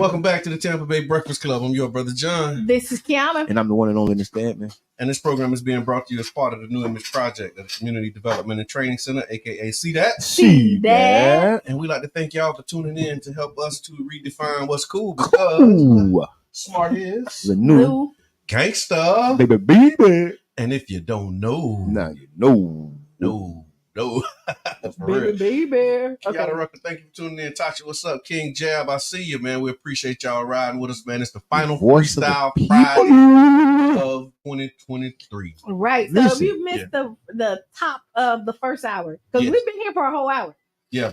Welcome back to the Tampa Bay Breakfast Club. I'm your brother John. This is Qiana. And I'm the one and only Mr. Edmund. And this program is being brought to you as part of the New Image Project of the Community Development and Training Center, aka See That. See That. And we'd like to thank y'all for tuning in to help us to redefine what's cool, because smart is the new gangsta. Baby. And if you don't know, now you know. No. Baby. Okay. Qiana Rucker, thank you for tuning in. Tasha, what's up? King Jab, I see you, man. We appreciate y'all riding with us, man. It's the final Freestyle Friday of 2023. Right. So if you missed the top of the first hour, because we've been here for a whole hour. Yeah.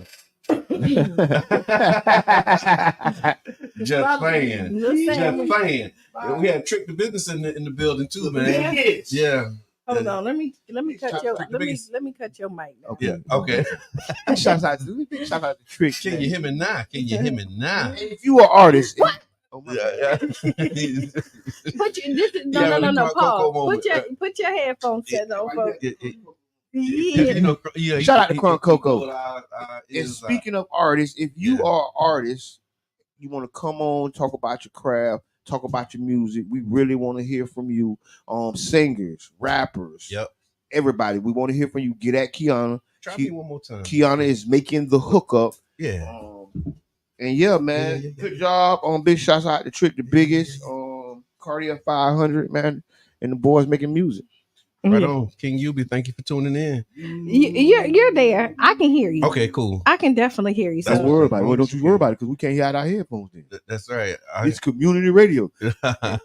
Just saying. We had Trick the Business in the building too, man. Yeah. Hold on, let me cut your let me cut your mic now. Yeah, okay. Shout out to Trick. Can you hear me now? If you are an artist, what? Yeah. Put your headphones set on, folks. Shout out to Crunk Coco. And speaking of artists, if you are an artist, you want to come on, talk about your craft, talk about your music. We really want to hear from you. Singers, rappers, everybody. We want to hear from you. Get at Qiana. Try me one more time. Qiana is making the hookup. Yeah. And man, good job. Big shouts out to Trick the Biggest. Cardia 500, man, and the boys making music. Right on. King Yubi, thank you for tuning in. You're there. I can hear you. Okay, cool. I can definitely hear you. Don't worry about it. Well, don't you worry about it, because we can't hear out our headphones then. That's right. It's community radio.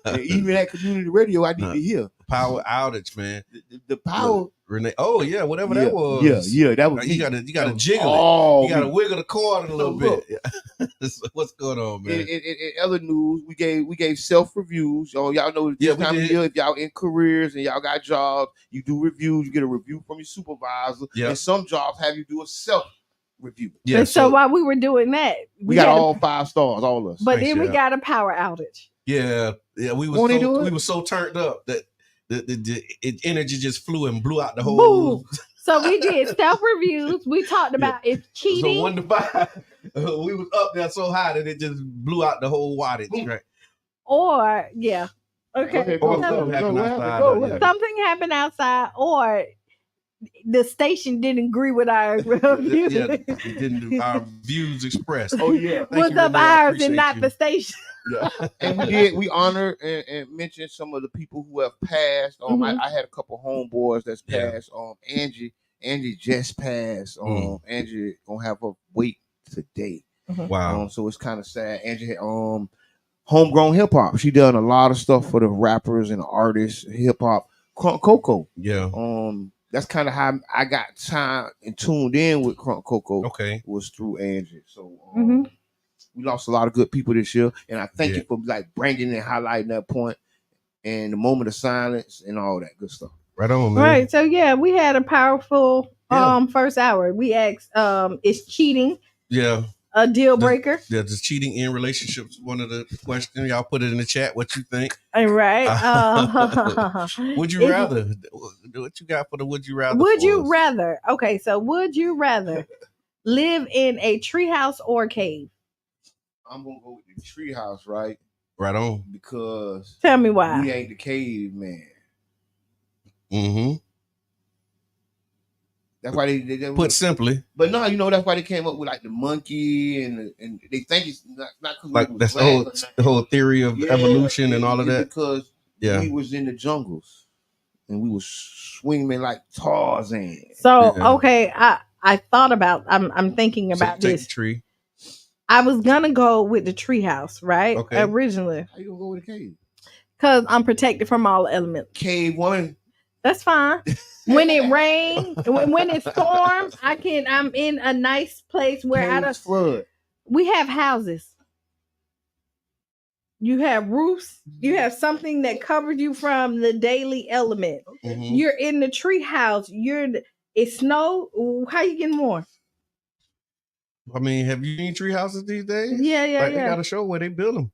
And even at community radio, I need to hear. Power outage, man. The power. Renee. Oh, yeah, whatever that was. Yeah, that was. You gotta jiggle it. You gotta wiggle the cord a little bit. What's going on, man? In other news, we gave self-reviews. Y'all know this time of year, if y'all in careers and y'all got jobs, you do reviews, you get a review from your supervisor. Yeah. And some jobs have you do a self-review. Yeah. So while we were doing that, we got all 5 stars, all of us. But then we got a power outage. Yeah. We were so turned up that the energy just flew and blew out the whole. So we did self-reviews. We talked about it's cheating. So 1 to 5, we was up there so high that it just blew out the whole wattage, right? Or okay. Something happened outside, or the station didn't agree with our views. Our views expressed. Oh yeah, was of ours and not the station. Yeah. And we honor and mention some of the people who have passed. I had a couple homeboys that's passed. Angie just passed. Angie gonna have a wait today. Wow. So it's kind of sad. Angie had homegrown hip hop. She done a lot of stuff for the rappers and the artists, hip hop. Crunk Coco. Yeah. That's kind of how I got time and tuned in with Crunk Coco. Okay. Was through Angie. So we lost a lot of good people this year, and I thank you for bringing and highlighting that point and the moment of silence and all that good stuff. Right on, man. Right. So we had a powerful first hour. We asked, is cheating a deal breaker? Does cheating in relationships one of the questions? Y'all put it in the chat. What you think? Right. Would you rather? What you got for the would you rather? Would you rather? Okay, so would you rather live in a treehouse or cave? I'm gonna go with the treehouse, right? Right on. Because tell me why. We ain't the caveman. That's why they put simply. But no, that's why they came up with the monkey and they think it's not that's the whole theory of evolution and all of that. Because we was in the jungles and we was swinging like Tarzan. So okay, I thought about. I'm thinking about this. Take the tree. I was gonna go with the treehouse, right? Okay. Originally. How you gonna go with a cave? Because I'm protected from all elements. Cave one. That's fine. When it rains, when it storms, I'm in a nice place where I don't flood. We have houses. You have roofs. You have something that covers you from the daily element. You're in the treehouse. It's snow. How you getting warm? I mean, have you seen tree houses these days? Yeah. They got a show where they build them.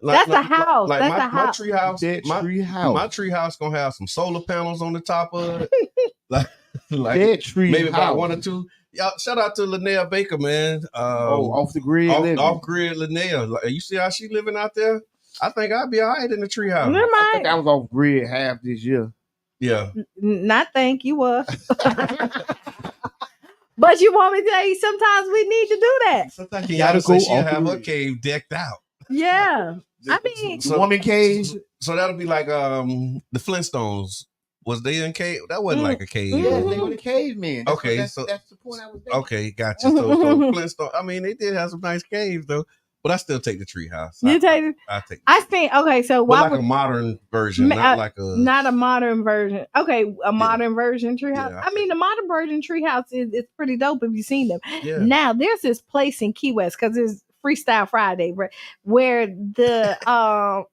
That's a house. My tree house. My tree house gonna have some solar panels on the top of it. Dead tree maybe house. about 1 or 2. Y'all, shout out to Linnea Baker, man. Off the grid, off grid Linnea. You see how she living out there? I think I'd be all right in the treehouse. I think I was off grid half this year. Yeah. Not think you was. But you want me to tell you, sometimes we need to do that. Sometimes Qiana say she'll have her cave decked out. Yeah. I mean, the woman cave. So that'll be like the Flintstones. Was they in cave? That wasn't like a cave. Yeah, they were the cavemen. Okay, that's the point I was making. Okay, gotcha. So Flintstone. I mean, they did have some nice caves though, but I still take the treehouse. You take? I take. I think okay. So why like a modern version, not a modern version. Okay, a modern version treehouse. Yeah, I mean, the modern version treehouse is pretty dope if you've seen them. Yeah. Now there's this place in Key West because it's Freestyle Friday, where the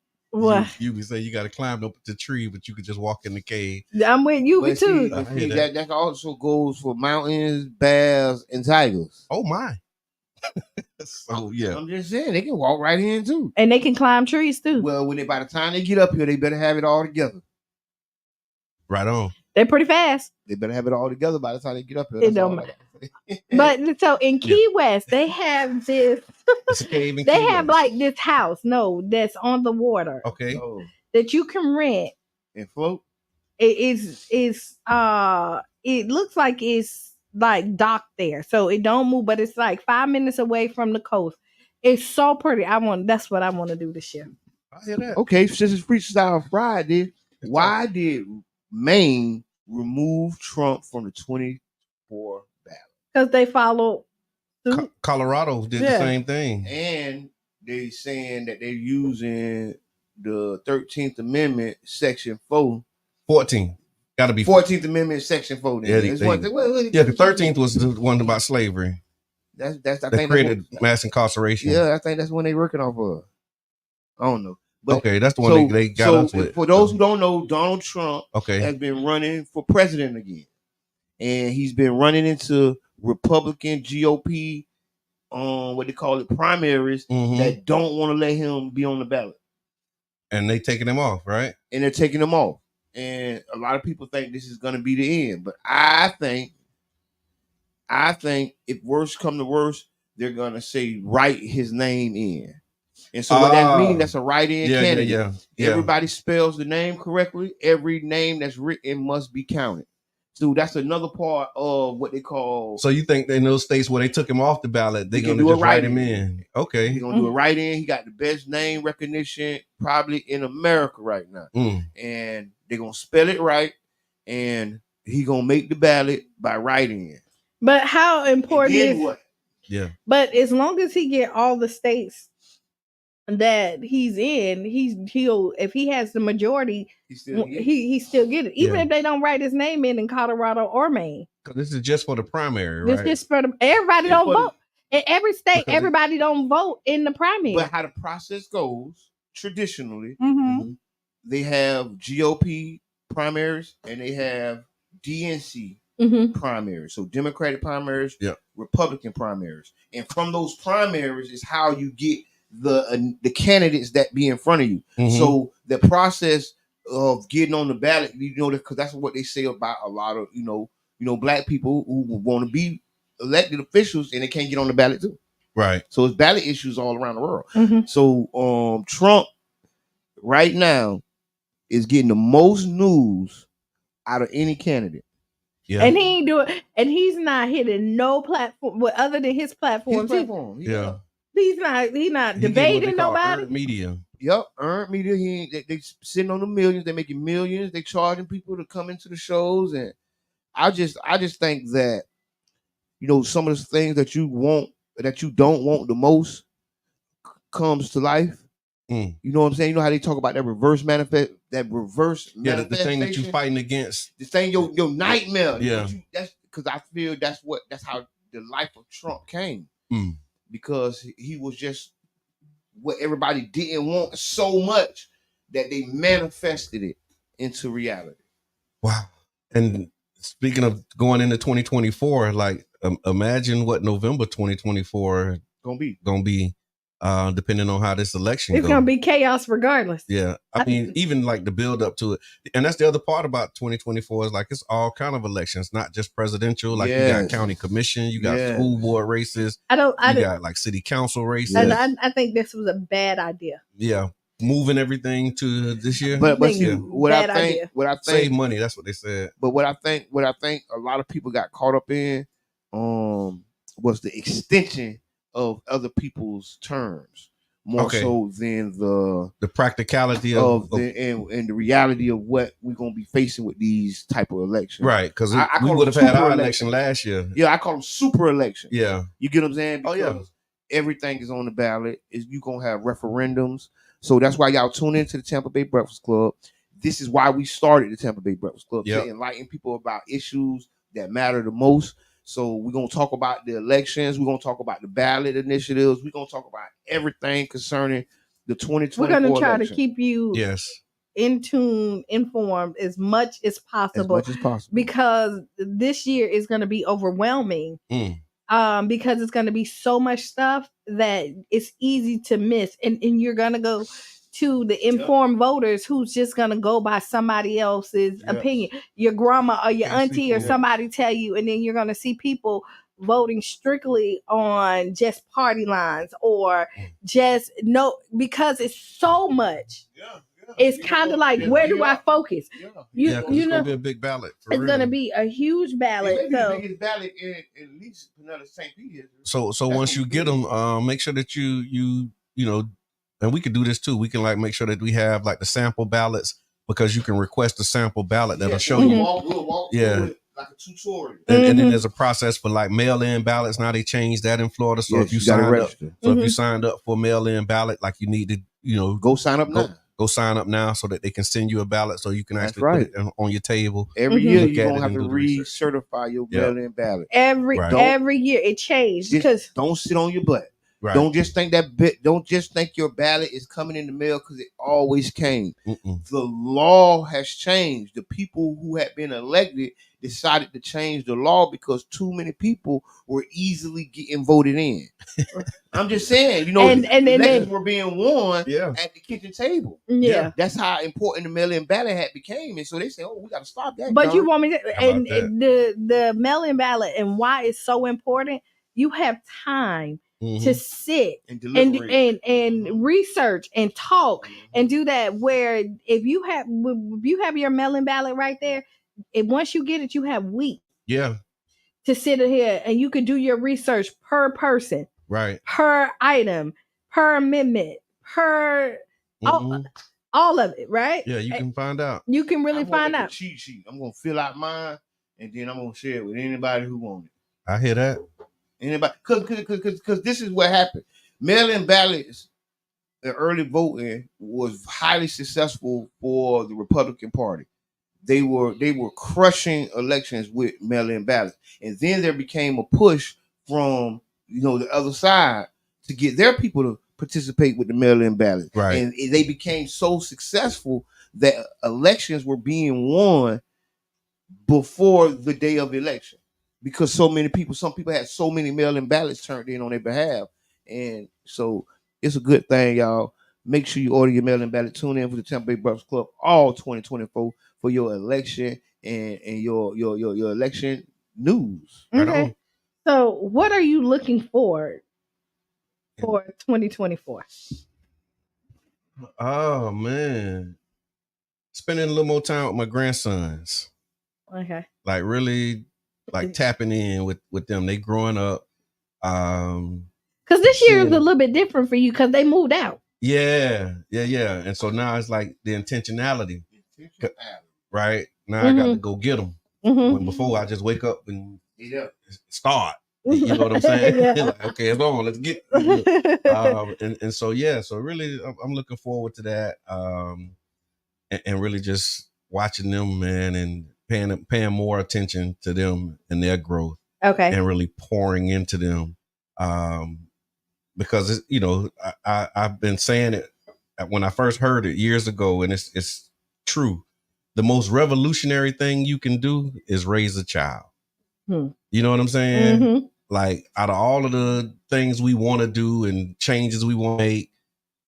You can say you got to climb up the tree, but you could just walk in the cave. I'm with you too. That also goes for mountains, bears, and tigers. Oh my! So yeah, I'm just saying they can walk right in too, and they can climb trees too. Well, by the time they get up here, they better have it all together. Right on. They're pretty fast. They better have it all together by the time they get up here. But so in Key West, they have this. They have like this house, that's on the water. Okay. That you can rent and float. It looks like it's like docked there, so it don't move, but it's like 5 minutes away from the coast. It's so pretty. That's what I want to do this year. I hear that. Okay, since it's Freestyle Friday, why did Maine remove Trump from the 24 ballot? Because they followed. Colorado did the same thing, and they saying that they're using the 13th Amendment, Section 4. 14. Got to be 14th Amendment, Section 4. Yeah, the 13th was the one about slavery. That's I they think created mass incarceration. Yeah, I think that's when they working off of. I don't know. But, okay, that's the one they got us with. For those who don't know, Donald Trump has been running for president again. And he's been running into Republican GOP what they call it primaries that don't want to let him be on the ballot. And they taking him off, right? And they're taking him off. And a lot of people think this is going to be the end. But I think if worse come to worse, they're going to say write his name in. And so what that means, that's a write-in candidate. Yeah. Everybody spells the name correctly. Every name that's written must be counted. So that's another part of what they call. So you think in those states where they took him off the ballot, they're going to just write him in? Okay. He's going to do a write-in. He got the best name recognition probably in America right now. And they're going to spell it right. And he's going to make the ballot by writing. But how important is what? Yeah. But as long as he get all the states that he's in, he'll if he has the majority, he still get it, even if they don't write his name in Colorado or Maine. Because this is just for the primary, right? This just for everybody don't vote in every state. Everybody don't vote in the primary. But how the process goes traditionally, they have GOP primaries and they have DNC primaries. So Democratic primaries, Republican primaries, and from those primaries is how you get the candidates that be in front of you. So the process of getting on the ballot, because that's what they say about a lot of black people who want to be elected officials and they can't get on the ballot too. Right. So it's ballot issues all around the world. So Trump right now is getting the most news out of any candidate. Yeah. And he ain't doing, and he's not hitting no platform other than his platform. He's not debating nobody. Earned media. Yep, earned media. They sitting on the millions. They're making millions. They charging people to come into the shows, and I just think that some of the things that you want that you don't want the most comes to life. You know what I'm saying? You know how they talk about that reverse manifest, the thing that you're fighting against, the thing your nightmare. Yeah, that's because I feel that's how the life of Trump came. Because he was just what everybody didn't want so much that they manifested it into reality. Wow. And speaking of going into 2024, like imagine what November 2024 gonna be. depending on how this election goes. It's going to be chaos regardless. Yeah. I mean, even like the build up to it. And that's the other part about 2024 is like it's all kind of elections, not just presidential. Like you got county commission, you got school board races. You got like city council races. And I think this was a bad idea. Yeah. Moving everything to this year. But what I think save money, that's what they said. But what I think a lot of people got caught up in was the extension of other people's terms more so than the practicality and the reality of what we're gonna be facing with these type of elections. Right, because we would have had our election last year. Yeah, I call them super elections. Yeah, you get what I'm saying? Because everything is on the ballot. You gonna have referendums. So that's why y'all tune into the Tampa Bay Breakfast Club. This is why we started the Tampa Bay Breakfast Club to enlighten people about issues that matter the most. So we're going to talk about the elections. We're going to talk about the ballot initiatives. We're going to talk about everything concerning the 2024 We're going to try election. to keep you in tune, informed as much as possible. Because this year is going to be overwhelming. Because it's going to be so much stuff that it's easy to miss. And you're going to go to the informed voters who's just going to go by somebody else's opinion. Your grandma or your auntie or somebody tell you, and then you're going to see people voting strictly on just party lines or just because it's so much. It's kind of like, where do I focus? You know, it's going to be a big ballot. It's going to be a huge ballot. It may be the biggest ballot in at least another St. Peter. So once you get them, make sure that you know, and we can do this too. We can like make sure that we have like the sample ballots, because you can request a sample ballot that'll show you. We'll walk through it like a tutorial. And then there's a process for like mail-in ballots. Now they changed that in Florida. So if you signed up for a mail-in ballot, like you need to, go sign up now. Go sign up now so that they can send you a ballot so you can actually put it on your table. Every year you're going to have to recertify your mail-in ballot. Every year it changed. Because don't sit on your butt. Right. Don't just think your ballot is coming in the mail because it always came. The law has changed. The people who had been elected decided to change the law because too many people were easily getting voted in. I'm just saying, elections were being won at the kitchen table. Yeah. That's how important the mail-in ballot had became. And so they say, we got to stop that. But you want me to, and the mail-in ballot and why it's so important, you have time to sit and research and talk and do that. Where if you have your mail-in ballot right there, once you get it, you have weeks to sit here and you can do your research per person, per item, per amendment, per all of it, right? Yeah, you can find out. You can really find out. Cheat sheet. I'm gonna fill out mine and then I'm gonna share it with anybody who wants it. I hear that. Anybody, because this is what happened. Mail-in ballots, the early voting was highly successful for the Republican Party. They were crushing elections with mail-in ballots, and then there became a push from the other side to get their people to participate with the mail-in ballot, and they became so successful that elections were being won before the day of election. Because some people had so many mail-in ballots turned in on their behalf. And so it's a good thing, y'all. Make sure you order your mail-in ballot. Tune in for the Tampa Bay Breakfast Club all 2024 for your election and your election news. Okay. Right on. So what are you looking for 2024? Oh, man. Spending a little more time with my grandsons. Okay. Like really... like tapping in with them. They growing up. Because this year is a little bit different for you because they moved out. Yeah. And so now it's like the intentionality. Right? Now I got to go get them. When before I just wake up and start. You know what I'm saying? Like, okay, it's on. Let's get and so so really I'm looking forward to that. And really just watching them, man, and paying more attention to them and their growth. Okay. And really pouring into them. Because I've been saying it when I first heard it years ago, and it's true. The most revolutionary thing you can do is raise a child. You know what I'm saying? like out of all of the things we want to do and changes we want to make,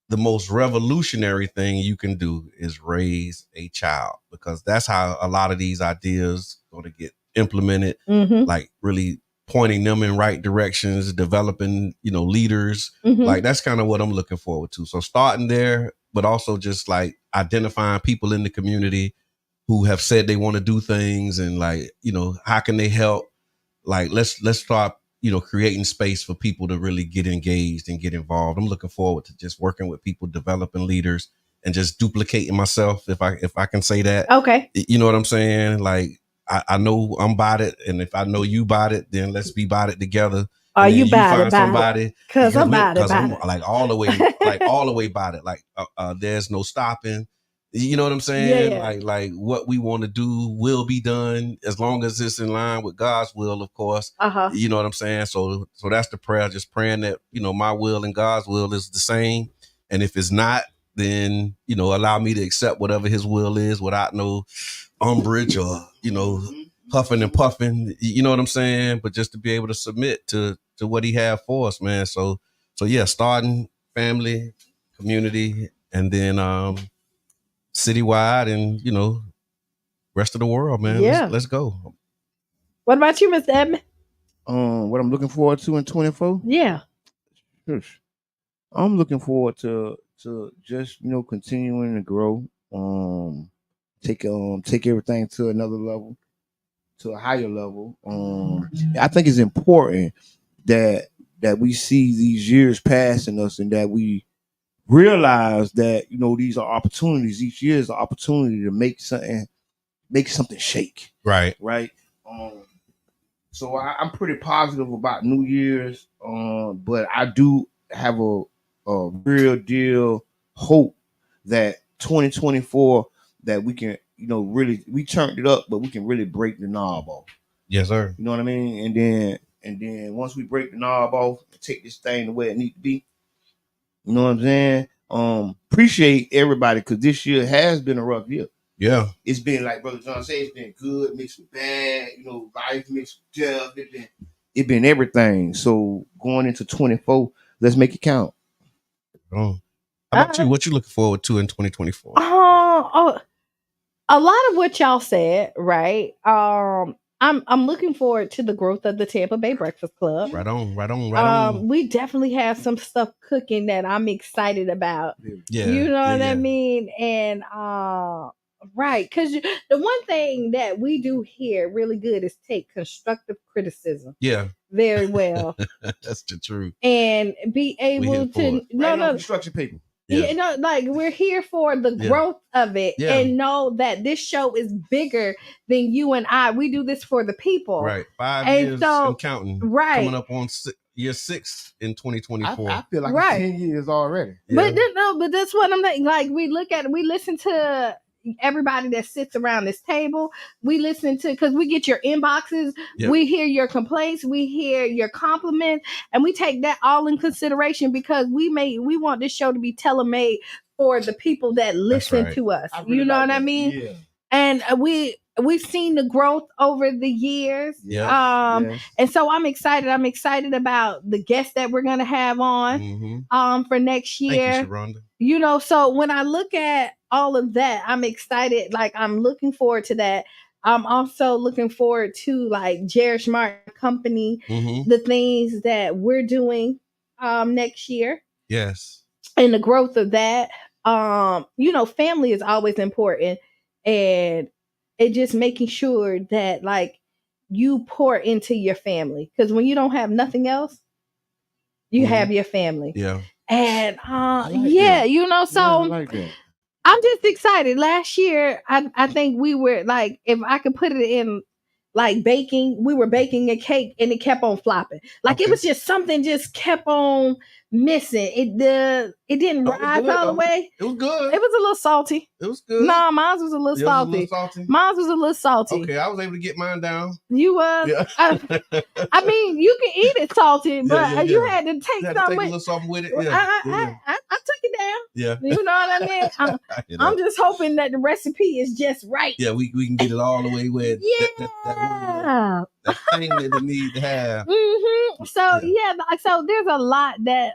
the most revolutionary thing you can do is raise a child, because that's how a lot of these ideas going to get implemented. Like really pointing them in right directions, developing, leaders. Like that's kind of what I'm looking forward to. So starting there, but also just like identifying people in the community who have said they want to do things, and like, how can they help? Like, let's start, creating space for people to really get engaged and get involved. I'm looking forward to just working with people, developing leaders, and just duplicating myself, if I can say that. Okay. You know what I'm saying? Like, I know I'm about it, and if I know you about it, then let's be about it together. Are you about find somebody? Because I'm about it. Because I'm like all the way about it. Like, there's no stopping. You know what I'm saying? Yeah. Like what we want to do will be done, as long as it's in line with God's will, of course. You know what I'm saying? So that's the prayer. Just praying that, my will and God's will is the same. And if it's not, then, allow me to accept whatever his will is without no umbrage or, huffing and puffing. You know what I'm saying? But just to be able to submit to what he had for us, man. So yeah, starting family, community, and then citywide, and rest of the world, man. Yeah. Let's go. What about you, Mr. Edmond? What I'm looking forward to in 24? Yeah. I'm looking forward to just continuing to grow. Take everything to another level, to a higher level. I think it's important that we see these years passing us, and that we realize that these are opportunities. Each year is an opportunity to make something shake. Right. So I'm pretty positive about New Year's, but I do have a real deal hope that 2024, that we can really, we turned it up, but we can really break the knob off. Yes, sir. You know what I mean? And then once we break the knob off and take this thing the way it needs to be, you know what I'm saying? Appreciate everybody, because this year has been a rough year. Yeah. It's been, like Brother John said, it's been good mixed with bad, life mixed with death. It's been everything. So going into 24, let's make it count. How about you? What you looking forward to in 2024? A lot of what y'all said, right? I'm looking forward to the growth of the Tampa Bay Breakfast Club. Right on. We definitely have some stuff cooking that I'm excited about. Yeah. You know what I mean? And right, because the one thing that we do here really good is take constructive criticism. Yeah. Very well. That's the truth. And be able to construction people. Yeah. Like we're here for the growth of it, and know that this show is bigger than you and I. We do this for the people. Right. 5 years and counting. Right. Coming up on year 6 in 2024. I feel like it's 10 years already. Yeah. But that's what I'm like. We listen to everybody that sits around this table. We listen to, because we get your inboxes, we hear your complaints, we hear your compliments, and we take that all in consideration, because we want this show to be tailor-made for the people that listen to us. You know what I mean? Yeah. And we've seen the growth over the years. And so I'm excited. I'm excited about the guests that we're gonna have on for next year. Thank you, Sharonda. So when I look at all of that, I'm excited. Like, I'm looking forward to that. I'm also looking forward to, like, Jerish Martin Company, the things that we're doing next year. Yes. And the growth of that. Family is always important. And it just making sure that, like, you pour into your family. Because when you don't have nothing else, you have your family. Yeah. And so I like that. I'm just excited. Last year, I think we were, like, if I could put it in, like, baking, we were baking a cake and it kept on flopping. Like, it was just something just kept on missing. It didn't rise all the way. It was good. It was a little salty. It was good. No, mine was a little salty. Mine was a little salty. Okay, I was able to get mine down. You was? Yeah. I mean, you can eat it salty, but you had to take a little something with it. I took it down. Yeah. You know what I mean? I'm just hoping that the recipe is just right. Yeah, we can get it all the way with that thing that it needs to have. So there's a lot that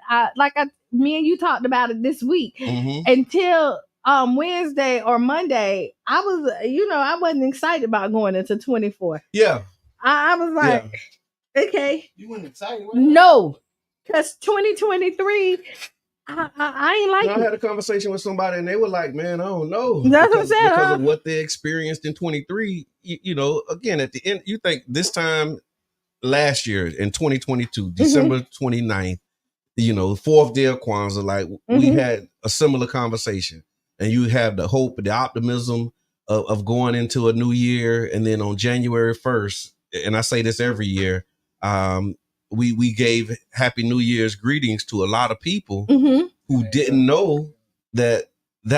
me and you talked about it this week until Wednesday or Monday. I was, I wasn't excited about going into 24. Yeah. I was like, okay. You weren't excited? No, because 2023, I ain't like it. I had a conversation with somebody and they were like, man, I don't know. That's what I'm saying. Because of what they experienced in 23, again, at the end, you think this time last year in 2022, December 29th, fourth day of Kwanzaa, like we had a similar conversation. And you have the hope, the optimism of going into a new year. And then on January 1st, and I say this every year, we gave Happy New Year's greetings to a lot of people who didn't know that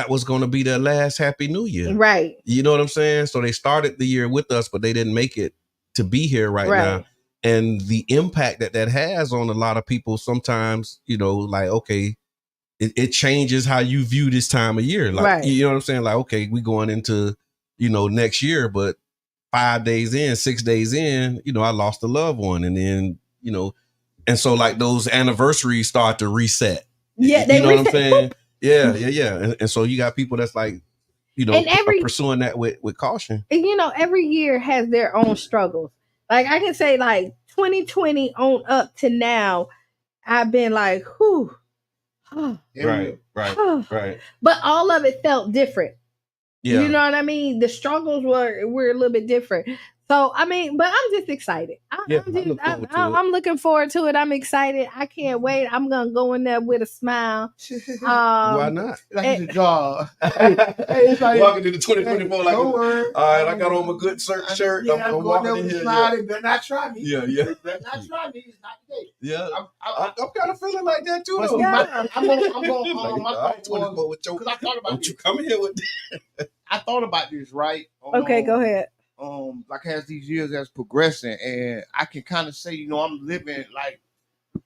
was going to be their last Happy New Year. Right. You know what I'm saying? So they started the year with us, but they didn't make it to be here right now. And the impact that has on a lot of people sometimes, like, okay, it changes how you view this time of year. Like, you know what I'm saying? Like, okay, we going into, next year, but 5 days in, 6 days in, I lost a loved one. And then, and so like those anniversaries start to reset. Yeah. You know what I'm saying? Yeah. And so you got people that's like, pursuing that with caution. And, every year has their own struggles. Like I can say like 2020 on up to now, I've been like, whew. Right. But all of it felt different. Yeah. You know what I mean? The struggles were a little bit different. So, I mean, but I'm just excited. I'm looking forward to it. I'm excited. I can't wait. I'm going to go in there with a smile. Why not? Like the jaw. It's like, walking into 2024 like, all right, I got on my good shirt. Yeah, I'm walking in here. Smiling, better not try me. Yeah. Better not try me. It's not today. Yeah. I'm kind of feeling like that too, though. I'm going my thought was, because I thought about you come here with I thought about this, right? Okay, go ahead. Like as these years as progressing, and I can kind of say, I'm living like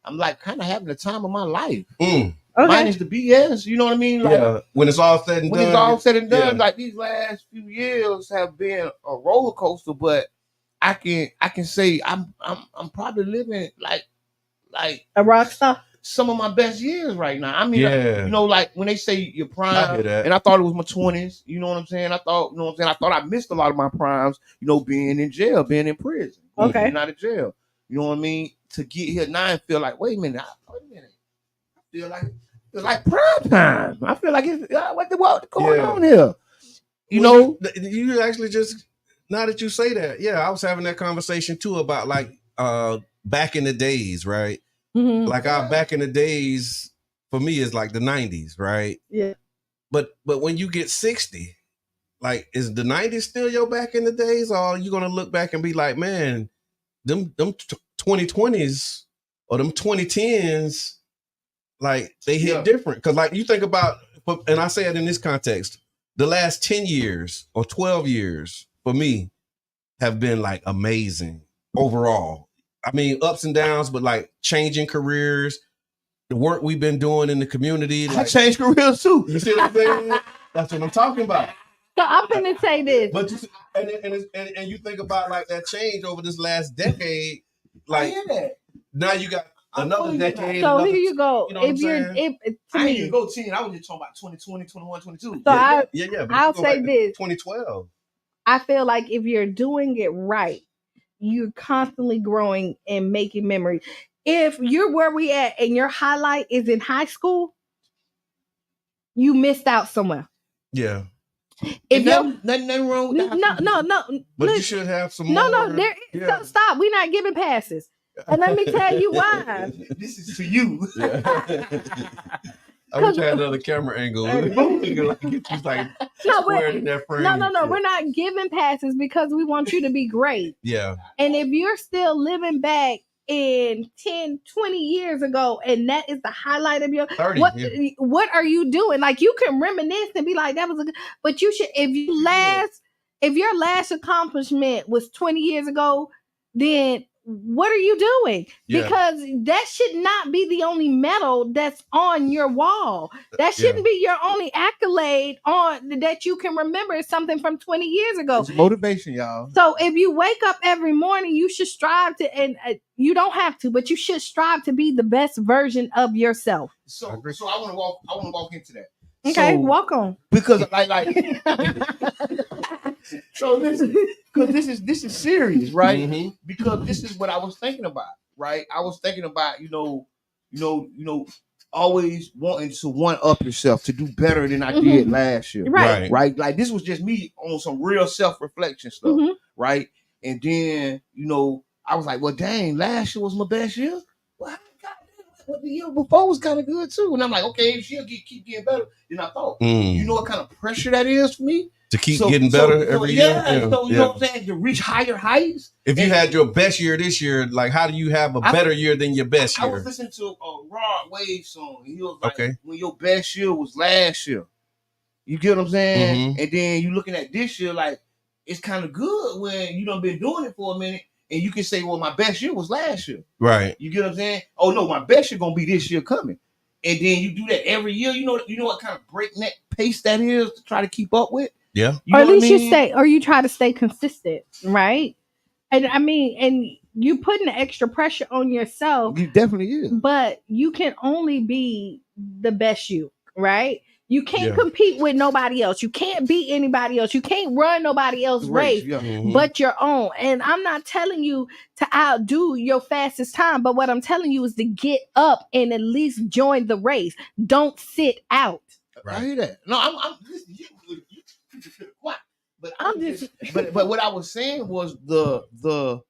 I'm like kind of having the time of my life. Okay. Minus the BS, you know what I mean? Like, when it's all said and done. Like these last few years have been a roller coaster, but I can say I'm probably living like a rock star. Some of my best years right now. I mean, like when they say your prime, and I thought it was my 20s. You know what I'm saying? I thought I missed a lot of my primes. Being in jail, being in prison, being out of jail. You know what I mean? To get here now and feel like, wait a minute. I feel like prime time. I feel like it's what's going on here. You actually just now that you say that, I was having that conversation too about like back in the days, right? Mm-hmm. Like back in the days for me is like the 90s, right? Yeah. But when you get 60, like is the 90s still your back in the days, or are you gonna look back and be like, man, them 2020s or them 2010s, like they hit different? Because like you think about, and I say it in this context, the last 10 years or 12 years for me have been like amazing overall. I mean, ups and downs, but like changing careers, the work we've been doing in the community. Like, I changed careers too. You see what I'm saying? That's what I'm talking about. So I'm gonna say this. But and you think about like that change over this last decade. Like now you got another decade. So here you go. You know if you're, I ain't even go 10. I was just talking about 2020, 21, 22. So I'll say this. 2012. I feel like if you're doing it right, you're constantly growing and making memories. If you're where we at and your highlight is in high school, you missed out somewhere. Yeah. If nothing wrong with that. No. But you should have some more. No. Stop. We're not giving passes. And let me tell you why. This is for you. I wish I had another camera angle. We're not giving passes because we want you to be great. Yeah. And if you're still living back in 10, 20 years ago, and that is the highlight of your 30, what are you doing? Like you can reminisce and be like, that was a good, but you should, if your last accomplishment was 20 years ago, then what are you doing? Because that should not be the only medal that's on your wall. That shouldn't be your only accolade on that you can remember. It's something from 20 years ago. It's motivation, y'all. So if you wake up every morning, you should strive to, and you don't have to, but you should strive to be the best version of yourself. So I want to walk into that. Okay, walk on. Because like so this is serious, right? Mm-hmm. Because this is what I was thinking about, right? I was thinking about, always wanting to one up yourself to do better than I did last year. Right. Like this was just me on some real self-reflection stuff, right? And then, I was like, well, dang, last year was my best year. Well, the year before was kind of good too. And I'm like, okay, if she'll keep getting better than I thought. You know what kind of pressure that is for me? To keep getting better every year? So you know what I'm saying? To reach higher heights. If you had your best year this year, like how do you have a better year than your best year? I was listening to a Rod Wave song. He was like, when your best year was last year. You get what I'm saying? And then you looking at this year, like, it's kind of good when you done been doing it for a minute. And you can say, well, my best year was last year. Right. You get what I'm saying? Oh, no, my best year going to be this year coming. And then you do that every year. You know what kind of breakneck pace that is to try to keep up with? Yeah. Or at least you try to stay consistent, right? And I mean, and you putting the extra pressure on yourself. You definitely is. But you can only be the best you, right? You can't compete with nobody else. You can't beat anybody else. You can't run nobody else's race but your own. And I'm not telling you to outdo your fastest time, but what I'm telling you is to get up and at least join the race. Don't sit out. Right. I hear that. No, I'm listen, but what I was saying was the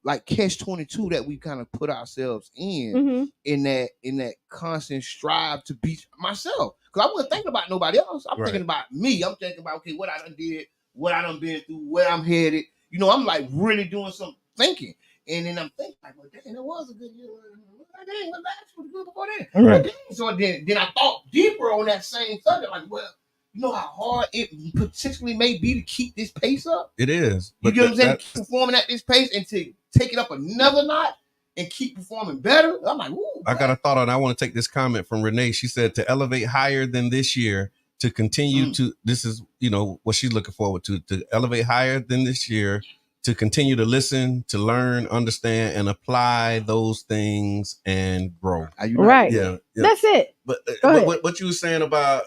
like catch-22 that we kind of put ourselves in that constant strive to beat myself. Because I wasn't thinking about nobody else. I'm thinking about me. I'm thinking about, okay, what I done did, what I done been through, where I'm headed. I'm like really doing some thinking. And then I'm thinking like, well, dang, that was a good year. Dang, what last was good before that? Right. So then I thought deeper on that same subject, like, well, you know how hard it potentially may be to keep this pace up? It is. You get what I'm saying? Keep performing at this pace and to take it up another notch and keep performing better. I'm like, ooh. I got a thought on. I want to take this comment from Renee. She said to elevate higher than this year, to continue to, this is, what she's looking forward to elevate higher than this year, to continue to listen, to learn, understand, and apply those things and grow. Right. Yeah. That's it. But what you were saying about,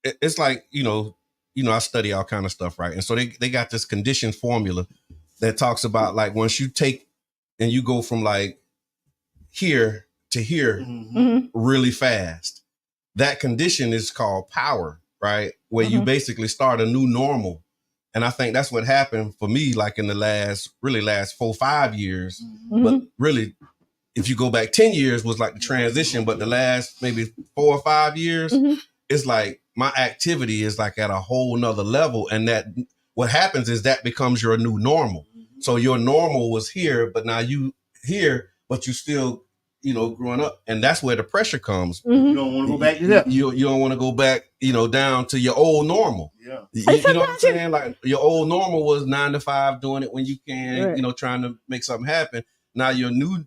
it's like, I study all kind of stuff, right? And so they got this condition formula that talks about like once you take and you go from like here to here really fast, that condition is called power, right? Where you basically start a new normal. And I think that's what happened for me, like in the last 4-5 years. But really, if you go back 10 years was like the transition, but the last maybe 4 or 5 years, it's like my activity is like at a whole nother level. And that what happens is that becomes your new normal. So your normal was here, but now you here, but you still, growing up. And that's where the pressure comes. You don't want to go back to that. You don't want to go back, down to your old normal. Yeah. You know what I'm saying? Like your old normal was 9 to 5, doing it when you can, trying to make something happen. Now your new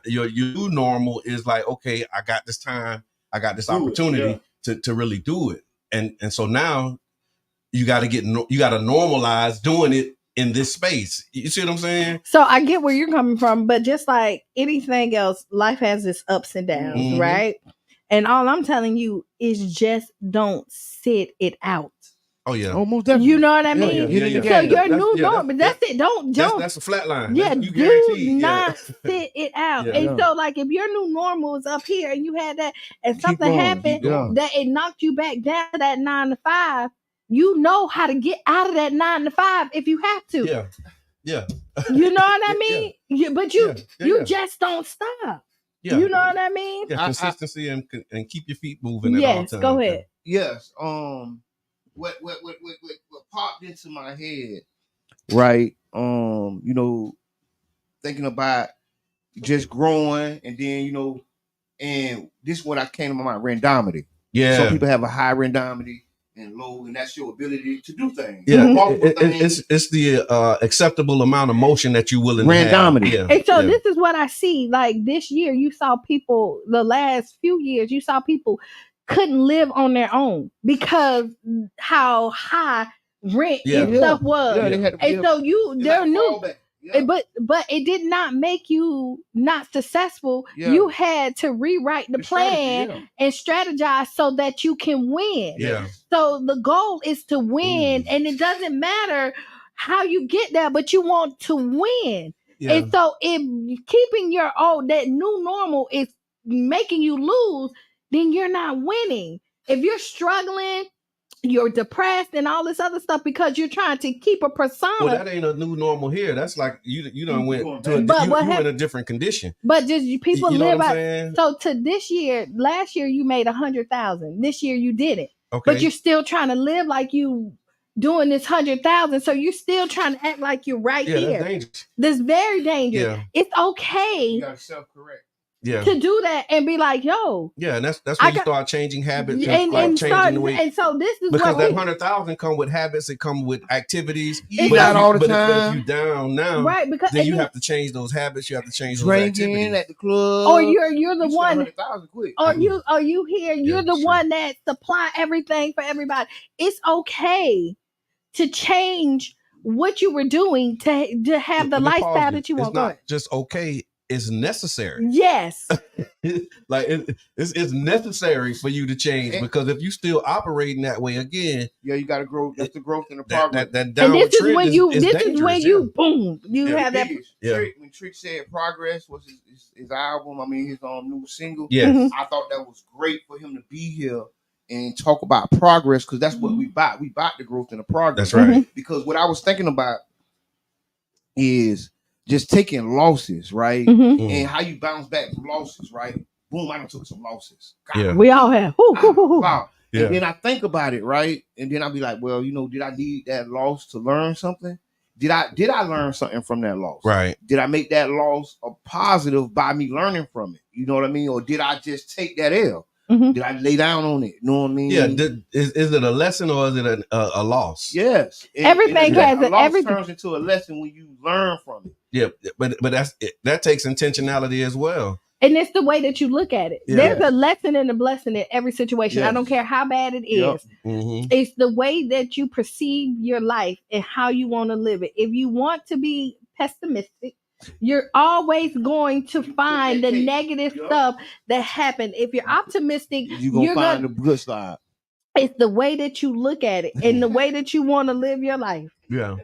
normal is like, okay, I got this time, I got this opportunity to really do it. And so now you got to normalize doing it in this space. You see what I'm saying? So I get where you're coming from, but just like anything else, life has its ups and downs, right? And all I'm telling you is just don't sit it out. Oh yeah, almost definitely. You know what I mean? Yeah. So your new normal, that's it. Don't. That's a flat line. Yeah, you do not sit it out. Yeah. And so, like, if your new normal is up here and you had that, and something happened that it knocked you back down to that 9 to 5, you know how to get out of that 9 to 5 if you have to. Yeah. You know what I mean? But you just don't stop. Yeah. You know what I mean? Yeah, consistency and keep your feet moving. Yes, at all times. Go ahead. Yes. What popped into my head, right? Thinking about just growing, and then and this is what I came to my mind: randomity. Yeah. Some people have a high randomity. and low, and that's your ability to do things. Yeah, it's the acceptable amount of motion that you're willing to have. Yeah. And so this is what I see. Like this year, you saw people. The last few years, you saw people couldn't live on their own because how high rent and stuff was. And so they're new. Yeah. But it did not make you not successful. Yeah. You had to rewrite the plan and strategize so that you can win. Yeah. So the goal is to win, and it doesn't matter how you get there, but you want to win. Yeah. And so if keeping your that new normal is making you lose, then you're not winning. If you're struggling, you're depressed and all this other stuff because you're trying to keep a persona. Well, that ain't a new normal here. That's like you done went to you in a different condition. But just people live out. So to this year, last year you made 100,000. This year you didn't. Okay. But you're still trying to live like you doing this 100,000. So you're still trying to act like you're right here. That's dangerous. That's very dangerous. Yeah. It's okay. You gotta self-correct. Yeah. To do that and be like, yo. Yeah, and that's when you start changing habits and changing the way. And so this is because that 100,000 come with habits, it come with activities. Eat out all the time. But if you down now, right? Because then you have to change those habits. You have to change those activities. At the club, or you're the one. Or you here? You're the one that supply everything for everybody. It's okay to change what you were doing to have the lifestyle that you want. It's not just okay. It's necessary. Yes. Like it's necessary for you to change because if you still operating that way again, you got to grow. That's the growth in the progress. That downward trend is when you boom. You have that. When Trick said progress was his album. I mean his new single. Yeah, I thought that was great for him to be here and talk about progress because that's what we bought. We bought the growth and the progress. That's right. Because what I was thinking about is just taking losses, right? And how you bounce back from losses, right? Boom, I done took some losses. God, we all have. Wow. And then I think about it, right? And then I'll be like, well, did I need that loss to learn something? Did I learn something from that loss? Right. Did I make that loss a positive by me learning from it? You know what I mean? Or did I just take that L? Did I lay down on it? You know what I mean? Yeah. Is it a lesson or is it a loss? Yes. Everything turns into a lesson when you learn from it. Yeah, but that takes intentionality as well. And it's the way that you look at it. Yeah. There's a lesson and a blessing in every situation. Yes. I don't care how bad it is. Yep. It's the way that you perceive your life and how you want to live it. If you want to be pessimistic, you're always going to find the negative stuff that happened. If you're optimistic, you're going to find the good side. It's the way that you look at it and the way that you want to live your life. Yeah.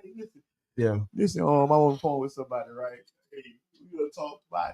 Yeah. Listen, I'm on the phone with somebody, right? Hey, we're going to talk about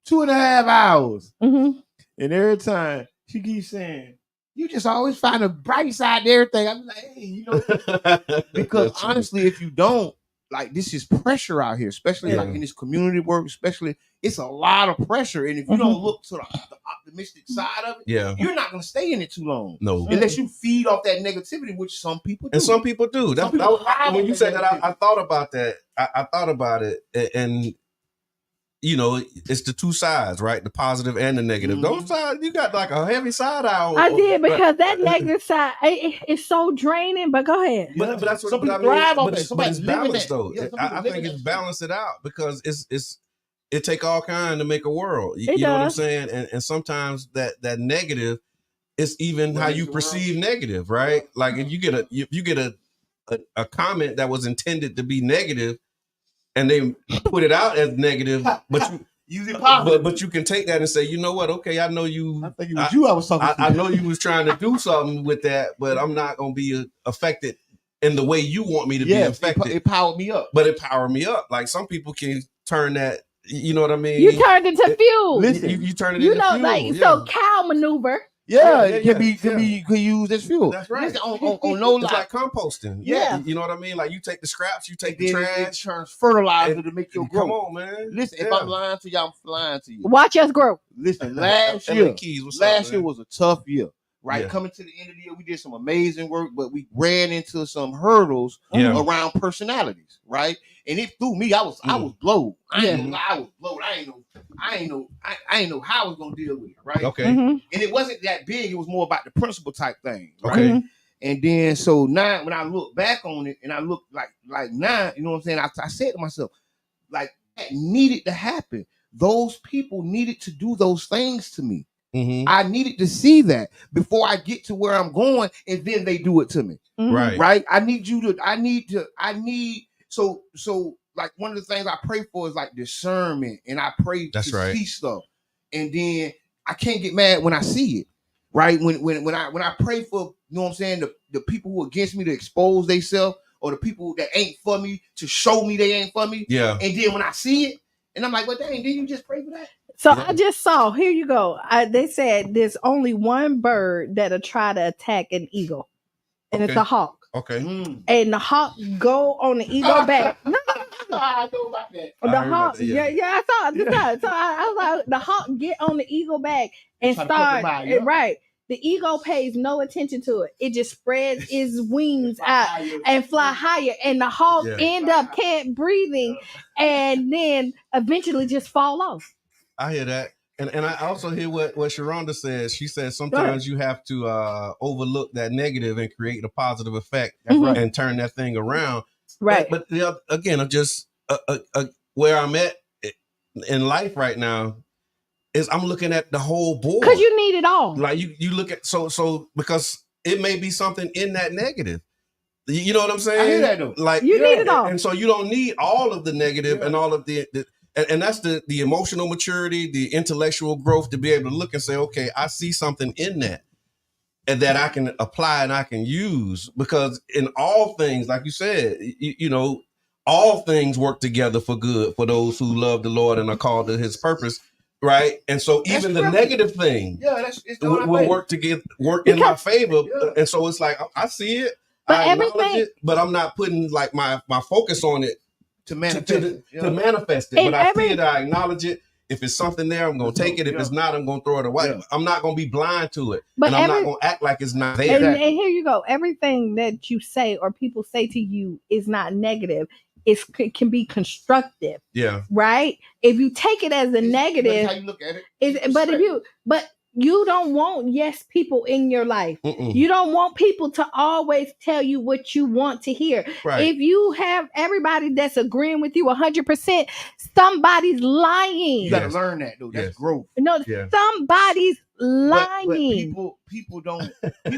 2.5 hours. And every time she keeps saying, you just always find a bright side to everything. I'm like, hey, because honestly, if you don't, like, this is pressure out here, especially like in this community work, especially, it's a lot of pressure. And if you don't look to the optimistic side of it, you're not going to stay in it too long. No. Unless you feed off that negativity, which some people do. And some people do. When you said that, I thought about that. I thought about it. And, it's the two sides, right? The positive and the negative. Those sides, you got like a heavy side out. I did because that negative side is so draining. But go ahead. But that's what I mean. But it's balanced though. I think it's balanced it out because it take all kind to make a world. You know what I'm saying? And sometimes that negative is even how you perceive negative, right? Like if you get a comment that was intended to be negative. And they put it out as negative, but you can take that and say, you know what? Okay, I know you. I think it was you I was talking to. I know you was trying to do something with that, but I'm not going to be affected in the way you want me to be affected. It powered me up. But it powered me up. Like some people can turn that. You know what I mean? You turned it into fuel. Listen, you turn it into fuel. Like so cow maneuver. It can be used as fuel. That's right. It's like composting. Yeah. You know what I mean? Like you take the scraps, you take the trash. It turns fertilizer to make your growth. Come on, man. Listen, if I'm lying to you, I'm lying to you. Watch us grow. Listen, last year was a tough year. Right, coming to the end of the year, we did some amazing work, but we ran into some hurdles around personalities, right? And it threw me. I was blowed. I was blowed. I ain't know how I was gonna deal with it, right? Okay. And it wasn't that big. It was more about the principle type thing, right? Okay. And then so now when I look back on it and I look like now, you know what I'm saying? I said to myself, like, that needed to happen. Those people needed to do those things to me. Mm-hmm. I needed to see that before I get to where I'm going, and then they do it to me. Mm-hmm. Right. I need so like one of the things I pray for is like discernment, and I pray to see stuff, and then I can't get mad when I see it. Right. When I pray for, you know what I'm saying, the people who are against me to expose themselves, or the people that ain't for me to show me they ain't for me. Yeah. And then when I see it, and I'm like, well, dang, didn't you just pray for that? So I just saw, here you go. They said there's only one bird that'll try to attack an eagle, and it's a hawk. Okay. And the hawk go on the eagle back. I know about that. The hawk, I saw it. So I was like, the hawk get on the eagle back and start, right. The eagle pays no attention to it. It just spreads its wings out and fly higher. And the hawk end up can't breathing and then eventually just fall off. I hear that. And I also hear what Sharonda says. She says sometimes you have to overlook that negative and create a positive effect and turn that thing around. Right. But again, I'm just where I'm at in life right now is I'm looking at the whole board. Because you need it all. Like you look at so because it may be something in that negative. You know what I'm saying? I hear that though. Like you need it all. And so you don't need all of the negative and all of the and that's the emotional maturity, the intellectual growth to be able to look and say, okay, I see something in that and that I can apply and I can use, because in all things, like you said, you know, all things work together for good for those who love the Lord and are called to his purpose. Right. And so even the negative thing will work in my favor. Yeah. And so it's like, I see it, I acknowledge it, but I'm not putting like my focus on it to manifest it. But I see it, I acknowledge it. If it's something there, I'm going to take it. If it's not, I'm going to throw it away. Yeah. I'm not going to be blind to it. But I'm not going to act like it's not there. And here you go. Everything that you say or people say to you is not negative. It can be constructive. Yeah. Right? If you take it as a negative, how you look at it. But you don't want yes people in your life. You don't want people to always tell you what you want to hear. Right. If you have everybody that's agreeing with you 100%, somebody's lying. You got to learn that, though. That's growth. No, somebody's lying. But people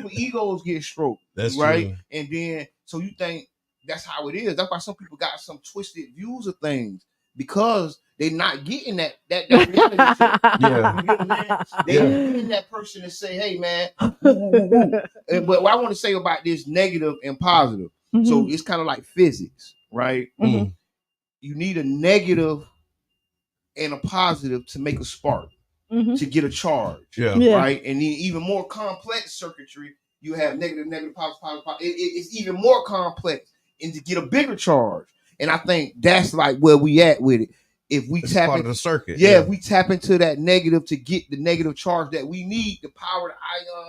egos get stroked. That's right. True. And then so you think that's how it is. That's why some people got some twisted views of things, because they're not getting that reality check. Yeah. You know what I mean? They getting that person to say, hey man, woo. But what I want to say about this negative and positive. So it's kind of like physics, right? You need a negative and a positive to make a spark, to get a charge. Right? And then even more complex circuitry, you have negative, positive. It's even more complex, and to get a bigger charge. And I think that's like where we at with it. If we tap into the circuit, if we tap into that negative to get the negative charge that we need to power the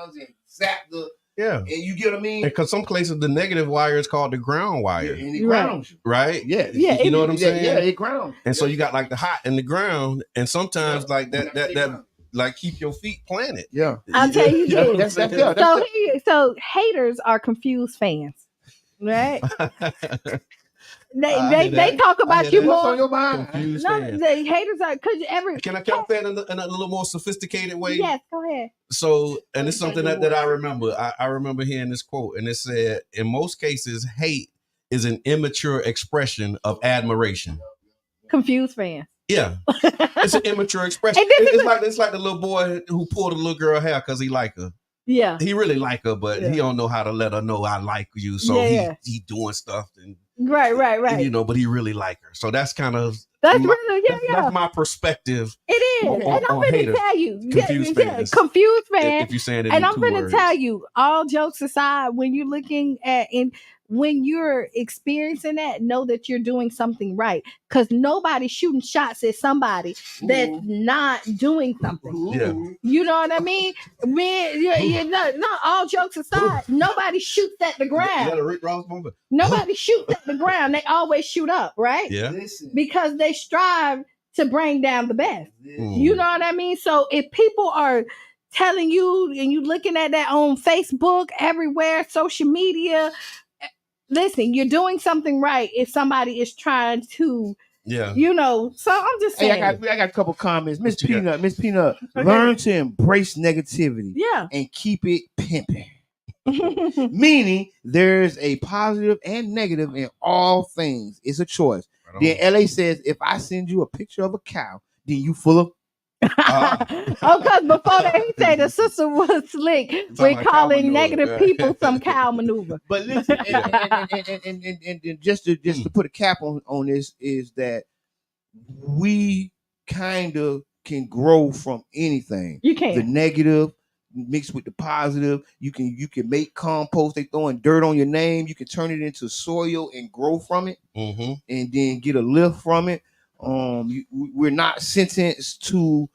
ions and zap the and you get what I mean? Because some places the negative wire is called the ground wire. And it grounds you. Right? Yeah. You know what I'm saying? Yeah, it grounds. And so you got like the hot and the ground, and sometimes like that like keep your feet planted. Yeah. I'll tell you this. That's so haters are confused fans. Right? They talk about you more. What's on your mind? The haters are because Can I say it in a little more sophisticated way? Yes, go ahead. So, and it's something that I remember. I remember hearing this quote, and it said, "In most cases, hate is an immature expression of admiration." Confused fan. Yeah, it's an immature expression. It's like the little boy who pulled a little girl hair because he liked her. Yeah, he really like her, but he don't know how to let her know I like you. So he doing stuff and right. You know, but he really like her. So that's kind of that's my perspective. It is, and I'm going to tell you, confused fans. Confused fan. If you're saying it, and I'm going to tell you, all jokes aside, when you're looking at when you're experiencing that, know that you're doing something right, because nobody's shooting shots at somebody that's not doing something. Yeah. You know what I mean? Not all jokes aside, nobody shoots at the ground. Is that a Rick Ross moment? Nobody shoots at the ground. They always shoot up, right? Yeah. Because they strive to bring down the best. You know what I mean? So if people are telling you, and you looking at that on Facebook, everywhere, social media. Listen, you're doing something right if somebody is trying to, so I'm just saying. Hey, I got a couple comments. Miss Peanut, learn to embrace negativity. Yeah. And keep it pimping. Meaning there's a positive and negative in all things. It's a choice. Right then LA says, if I send you a picture of a cow, then you full of because before that he said the sister was slick with calling negative people some cow maneuver. But listen, and just to put a cap on this is that we kind of can grow from anything. You can. The negative mixed with the positive. You can make compost. They throwing dirt on your name. You can turn it into soil and grow from it, and then get a lift from it. We're not sentenced to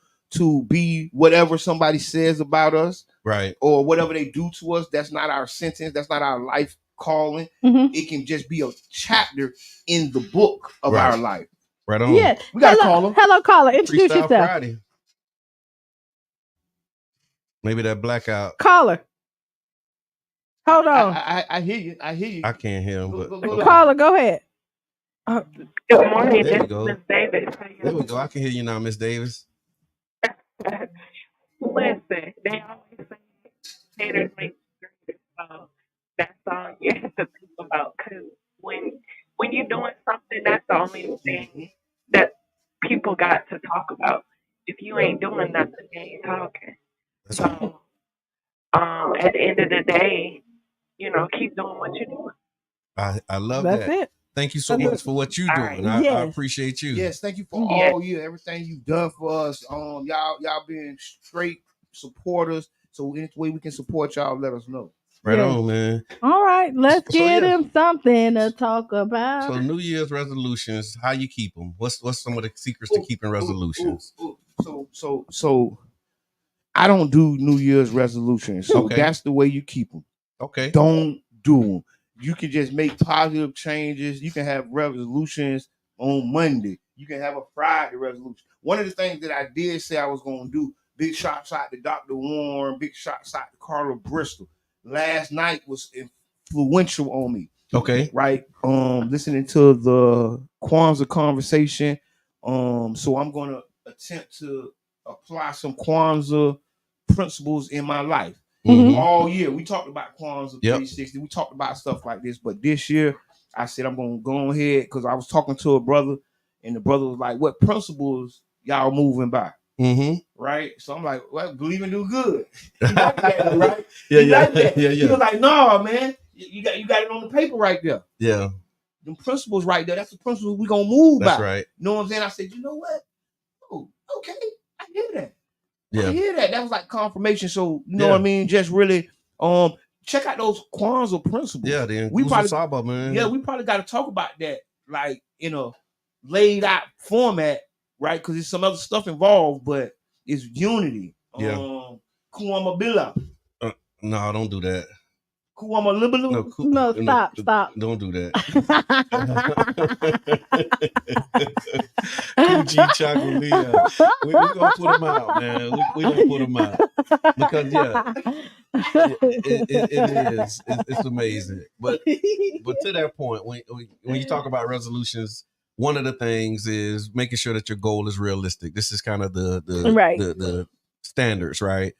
be whatever somebody says about us, right? Or whatever they do to us. That's not our sentence. That's not our life calling. It can just be a chapter in the book of our life. Right on. Yeah, we got a caller. Hello, caller. Introduce yourself. Friday. Maybe that blackout. Caller. Hold on. I hear you. I can't hear him. But caller, go ahead. Good morning. There This you go. is Miss Davis. There we go. I can hear you now, Miss Davis. Listen, they always say haters make you greater. So that's all you have to think about. Because when you're doing something, that's the only thing that people got to talk about. If you ain't doing nothing, you ain't talking. So at the end of the day, keep doing what you're doing. I love that. That's it. Thank you so much for what you're doing. Right. I appreciate you. Yes, thank you for all you, everything you've done for us. Y'all being straight supporters. So any way we can support y'all, let us know. Right on, man. All right, let's get him something to talk about. So New Year's resolutions, how you keep them? What's some of the secrets to keeping resolutions? So I don't do New Year's resolutions. So that's the way you keep them. Okay. Don't do them. You can just make positive changes. You can have resolutions on Monday. You can have a Friday resolution. One of the things that I did say I was going to do, big shots out to Dr. Warren, big shots out to Carla Bristol. Last night was influential on me. Okay. Right. Listening to the Kwanzaa conversation. So I'm going to attempt to apply some Kwanzaa principles in my life. All year we talked about Kwanzaa 360. We talked about stuff like this, but this year I said I'm gonna go ahead because I was talking to a brother, and the brother was like, "What principles y'all moving by?" Right. So I'm like, "Well, believe and do good." You like that, right? Yeah. He was like, "No, man, you got it on the paper right there." Yeah. Them principles right there. That's the principles we gonna move by. That's right. You know what I'm saying? I said, you know what? Oh, okay, I hear that. Yeah. I hear that. That was like confirmation. So you know what I mean? Just really check out those Kwanzaa principles. Yeah, then we probably Saba, man. Yeah, we probably got to talk about that like in a laid out format, right? Because there's some other stuff involved, but it's unity. Yeah. Kuama Bila. No, don't do that. Kuama Libalu. No, stop. Don't do that. Kuji Chagalia. We're gonna put them out, man. We gonna put them out because it is. It's amazing. But to that point, when you talk about resolutions, one of the things is making sure that your goal is realistic. This is kind of the standards, right?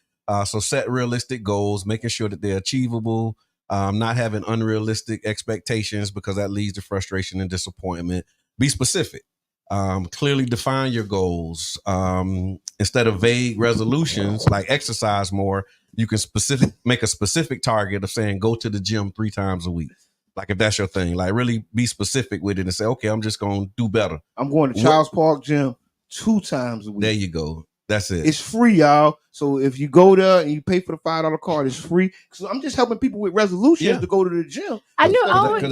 So set realistic goals, making sure that they're achievable. Not having unrealistic expectations because that leads to frustration and disappointment. Be specific. Clearly define your goals. Instead of vague resolutions, like exercise more, you can make a specific target of saying go to the gym 3 times a week. Like if that's your thing, like really be specific with it and say, okay, I'm just going to do better. I'm going to Charles Park Gym 2 times a week. There you go. That's it. It's free, y'all. So if you go there and you pay for the $5 card, it's free. So I'm just helping people with resolutions to go to the gym. I knew only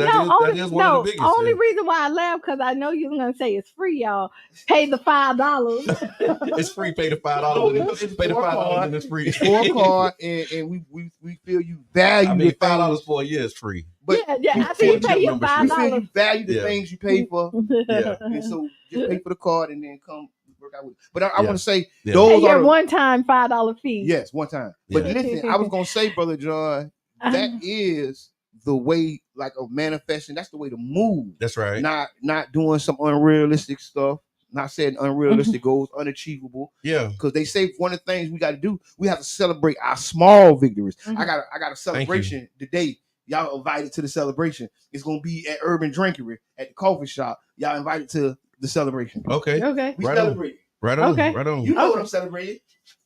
reason reason why I laughed because I know you're gonna say it's free, y'all. Pay the $5. It's free. Pay the $5. Pay the $5 and it's free. It's for a card, and we feel you value. I mean, $5 for a year is free. But I think you pay your $5. We feel you value the things you pay for. Yeah. And so just pay for the card and then come. I would. But I want to say those are one-time $5 fee. Yes, one time. But listen, I was gonna say, Brother John, that is the way, like, of manifesting. That's the way to move. That's right. Not doing some unrealistic stuff. Not setting unrealistic goals, unachievable. Yeah. Because they say one of the things we got to do, we have to celebrate our small victories. I got a celebration today. Y'all invited to the celebration. It's gonna be at Urban Drinkery at the coffee shop. Y'all invited to the celebration. Okay. We celebrate. Right on. Right on. You know what I'm celebrating.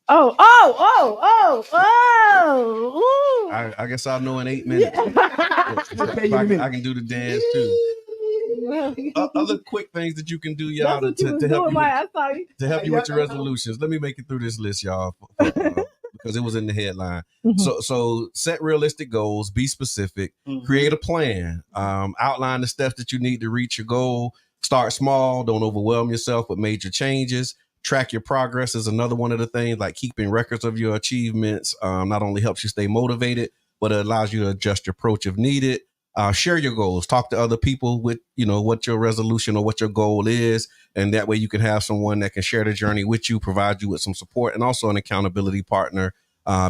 Oh. Ooh. I guess I'll know in 8 minutes. I can do the dance too. Other quick things that you can do, y'all, to help you with your resolutions. Let me make it through this list, y'all, because it was in the headline. So set realistic goals, be specific, create a plan, outline the steps that you need to reach your goal. Start small, don't overwhelm yourself with major changes. Track your progress is another one of the things, like keeping records of your achievements. Not only helps you stay motivated, but it allows you to adjust your approach if needed. Share your goals, talk to other people with, what your resolution or what your goal is. And that way you can have someone that can share the journey with you, provide you with some support, and also an accountability partner.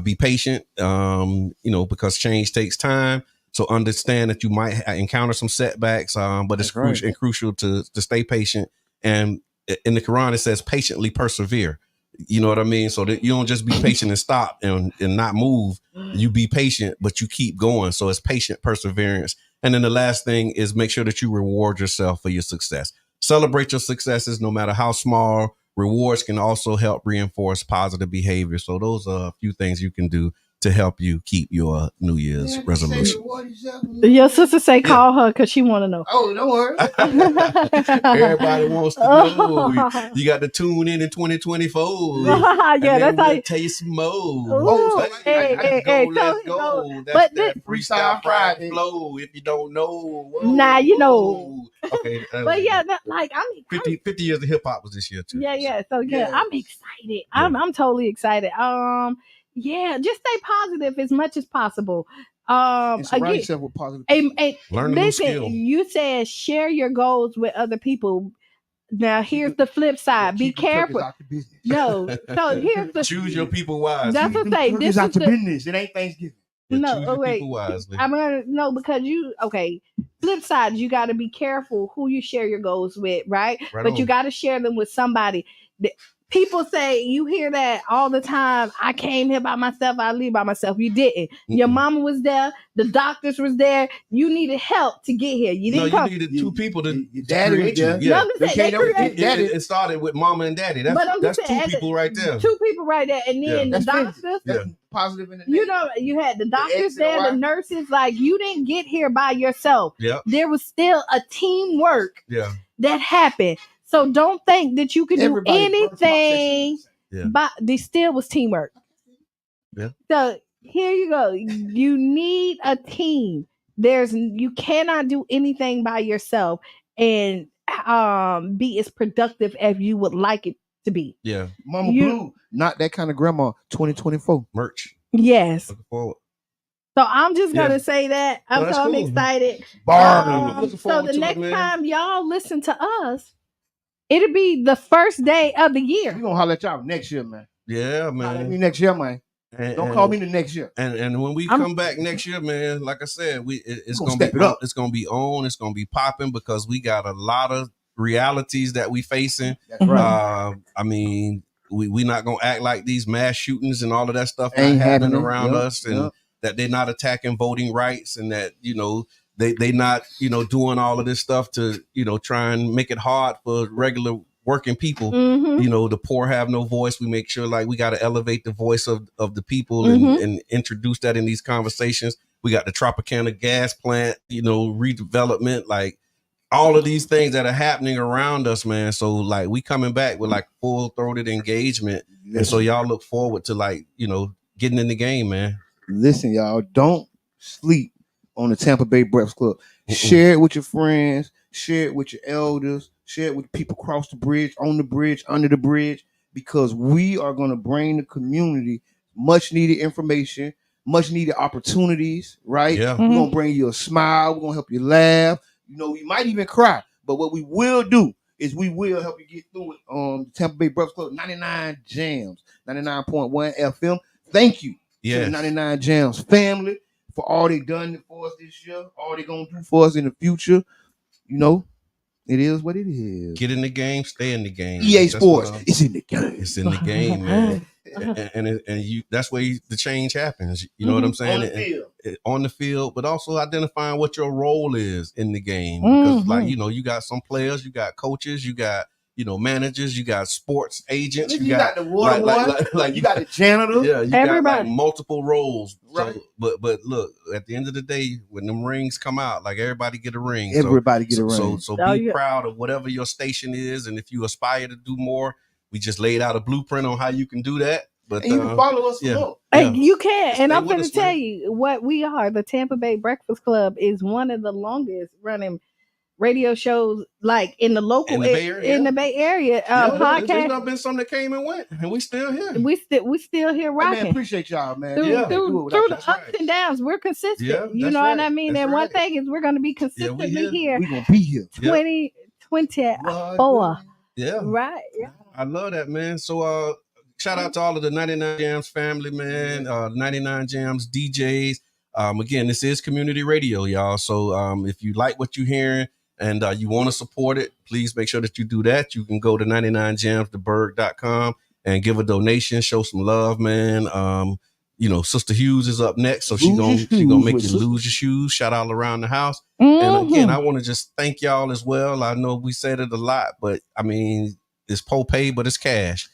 Be patient, because change takes time. So understand that you might encounter some setbacks, but it's crucial to stay patient. And in the Quran, it says patiently persevere. You know what I mean? So that you don't just be patient and stop and not move. You be patient, but you keep going. So it's patient perseverance. And then the last thing is make sure that you reward yourself for your success. Celebrate your successes, no matter how small. Rewards can also help reinforce positive behavior. So those are a few things you can do to help you keep your New Year's resolution. Your sister say call her because she want to know. Oh, don't worry. Everybody wants to know. You got to tune in 2024. That's how you tell you some more. Let's go. That's that Freestyle Friday flow. If you don't know, now you know. Okay, but yeah, 50 years of hip hop was this year too. Yeah. So I'm excited. I'm totally excited. Just stay positive as much as possible. And surround yourself with positive. Learn a new skill. You said share your goals with other people. Now here's the flip side. Be careful. No, so here's the choose your people wisely. That's what I say. This is the business. It ain't Thanksgiving. No, wait. I'm gonna because flip side, you got to be careful who you share your goals with, right? But you got to share them with somebody. People say, you hear that all the time. I came here by myself. I leave by myself. You didn't. Your mama was there. The doctors was there. You needed help to get here. You didn't come. You needed two people to create you. Yeah. It started with mama and daddy. That's two people right there. Two people right there. And then the doctors. That's positive in the you had the doctors there, the nurses. Like, you didn't get here by yourself. Yeah. There was still a teamwork that happened. So don't think that you can do anything, but this still was teamwork. Yeah. So here you go. You need a team. You cannot do anything by yourself and be as productive as you would like it to be. Yeah. Mama Blue, not that kind of grandma. 2024 merch. Yes. Looking forward. So I'm just gonna say that I'm cool. excited. So the next time y'all listen to us, it'll be the first day of the year. We're gonna holler at y'all next year, man. Yeah, man. Holler at me next year, man. Don't call me the next year. And when we come back next year, man, like I said, it's gonna be it's gonna be on, it's gonna be popping because we got a lot of realities that we facing. That's right. I mean, we not gonna act like these mass shootings and all of that stuff ain't happening around us, and that they're not attacking voting rights, and that they not doing all of this stuff to try and make it hard for regular working people. The poor have no voice. We make sure we got to elevate the voice of the people and introduce that in these conversations. We got the Tropicana gas plant, redevelopment, all of these things that are happening around us, man. So we coming back with full-throated engagement. And so y'all look forward to getting in the game, man. Listen, y'all, don't sleep on the Tampa Bay Breakfast Club. Share it with your friends, share it with your elders, share it with people across the bridge, on the bridge, under the bridge, because we are going to bring the community much needed information, much needed opportunities, right? Yeah. We're going to bring you a smile. We're going to help you laugh. You might even cry. But what we will do is we will help you get through it. Tampa Bay Breakfast Club, 99 Jams, 99.1 FM. Thank you to the 99 Jams family for all they done for us this year, all they gonna do for us in the future. You know, it is what it is. Get in the game, stay in the game. EA Sports, it's in the game. It's in the game, man. and you, that's where the change happens. You know what I'm saying? On the field, but also identifying what your role is in the game. Because, like, you know, you got some players, you got coaches, you got, you know, managers, you got sports agents, you got the water like you got the janitor. Yeah, you got like multiple roles. Right. So, but look, at the end of the day, when them rings come out, like everybody get a ring. Everybody get a ring. So be proud of whatever your station is, and if you aspire to do more, we just laid out a blueprint on how you can do that. But and you can follow us. Hey, you can, and I'm going to tell you what we are. The Tampa Bay Breakfast Club is one of the longest running radio shows, like in the local in the Bay Area. Podcast. There's not been some that came and went, and we still here. We still here rocking. Hey man, appreciate y'all, man. Through the ups and downs, we're consistent. Yeah, you know what I mean? And one thing is, we're going to be consistently here. We're going to be here. 2024. Yeah. Right. Yeah. I love that, man. So shout out to all of the 99 Jams family, man. 99 Jams DJs. Again, this is community radio, y'all. So if you like what you're hearing and you want to support it, please make sure that you do that. You can go to 99jamstheberg.com and give a donation, show some love, man. You know, Sister Hughes is up next, so she gonna make you lose your shoes. Shout out around the house. And again, I want to just thank y'all as well. I know we said it a lot, but I mean, it's pay, but it's cash.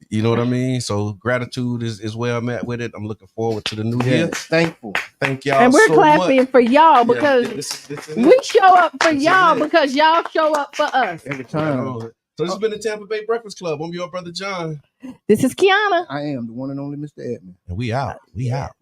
You know what I mean? So gratitude is where I'm at with it. I'm looking forward to the new year. Thankful. Thank y'all. And we're so clapping much for y'all because we show up for y'all because y'all show up for us. Every time. So this has been the Tampa Bay Breakfast Club. I'm your brother John. This is Qiana. I am the one and only Mr. Edmund. And we out. We out.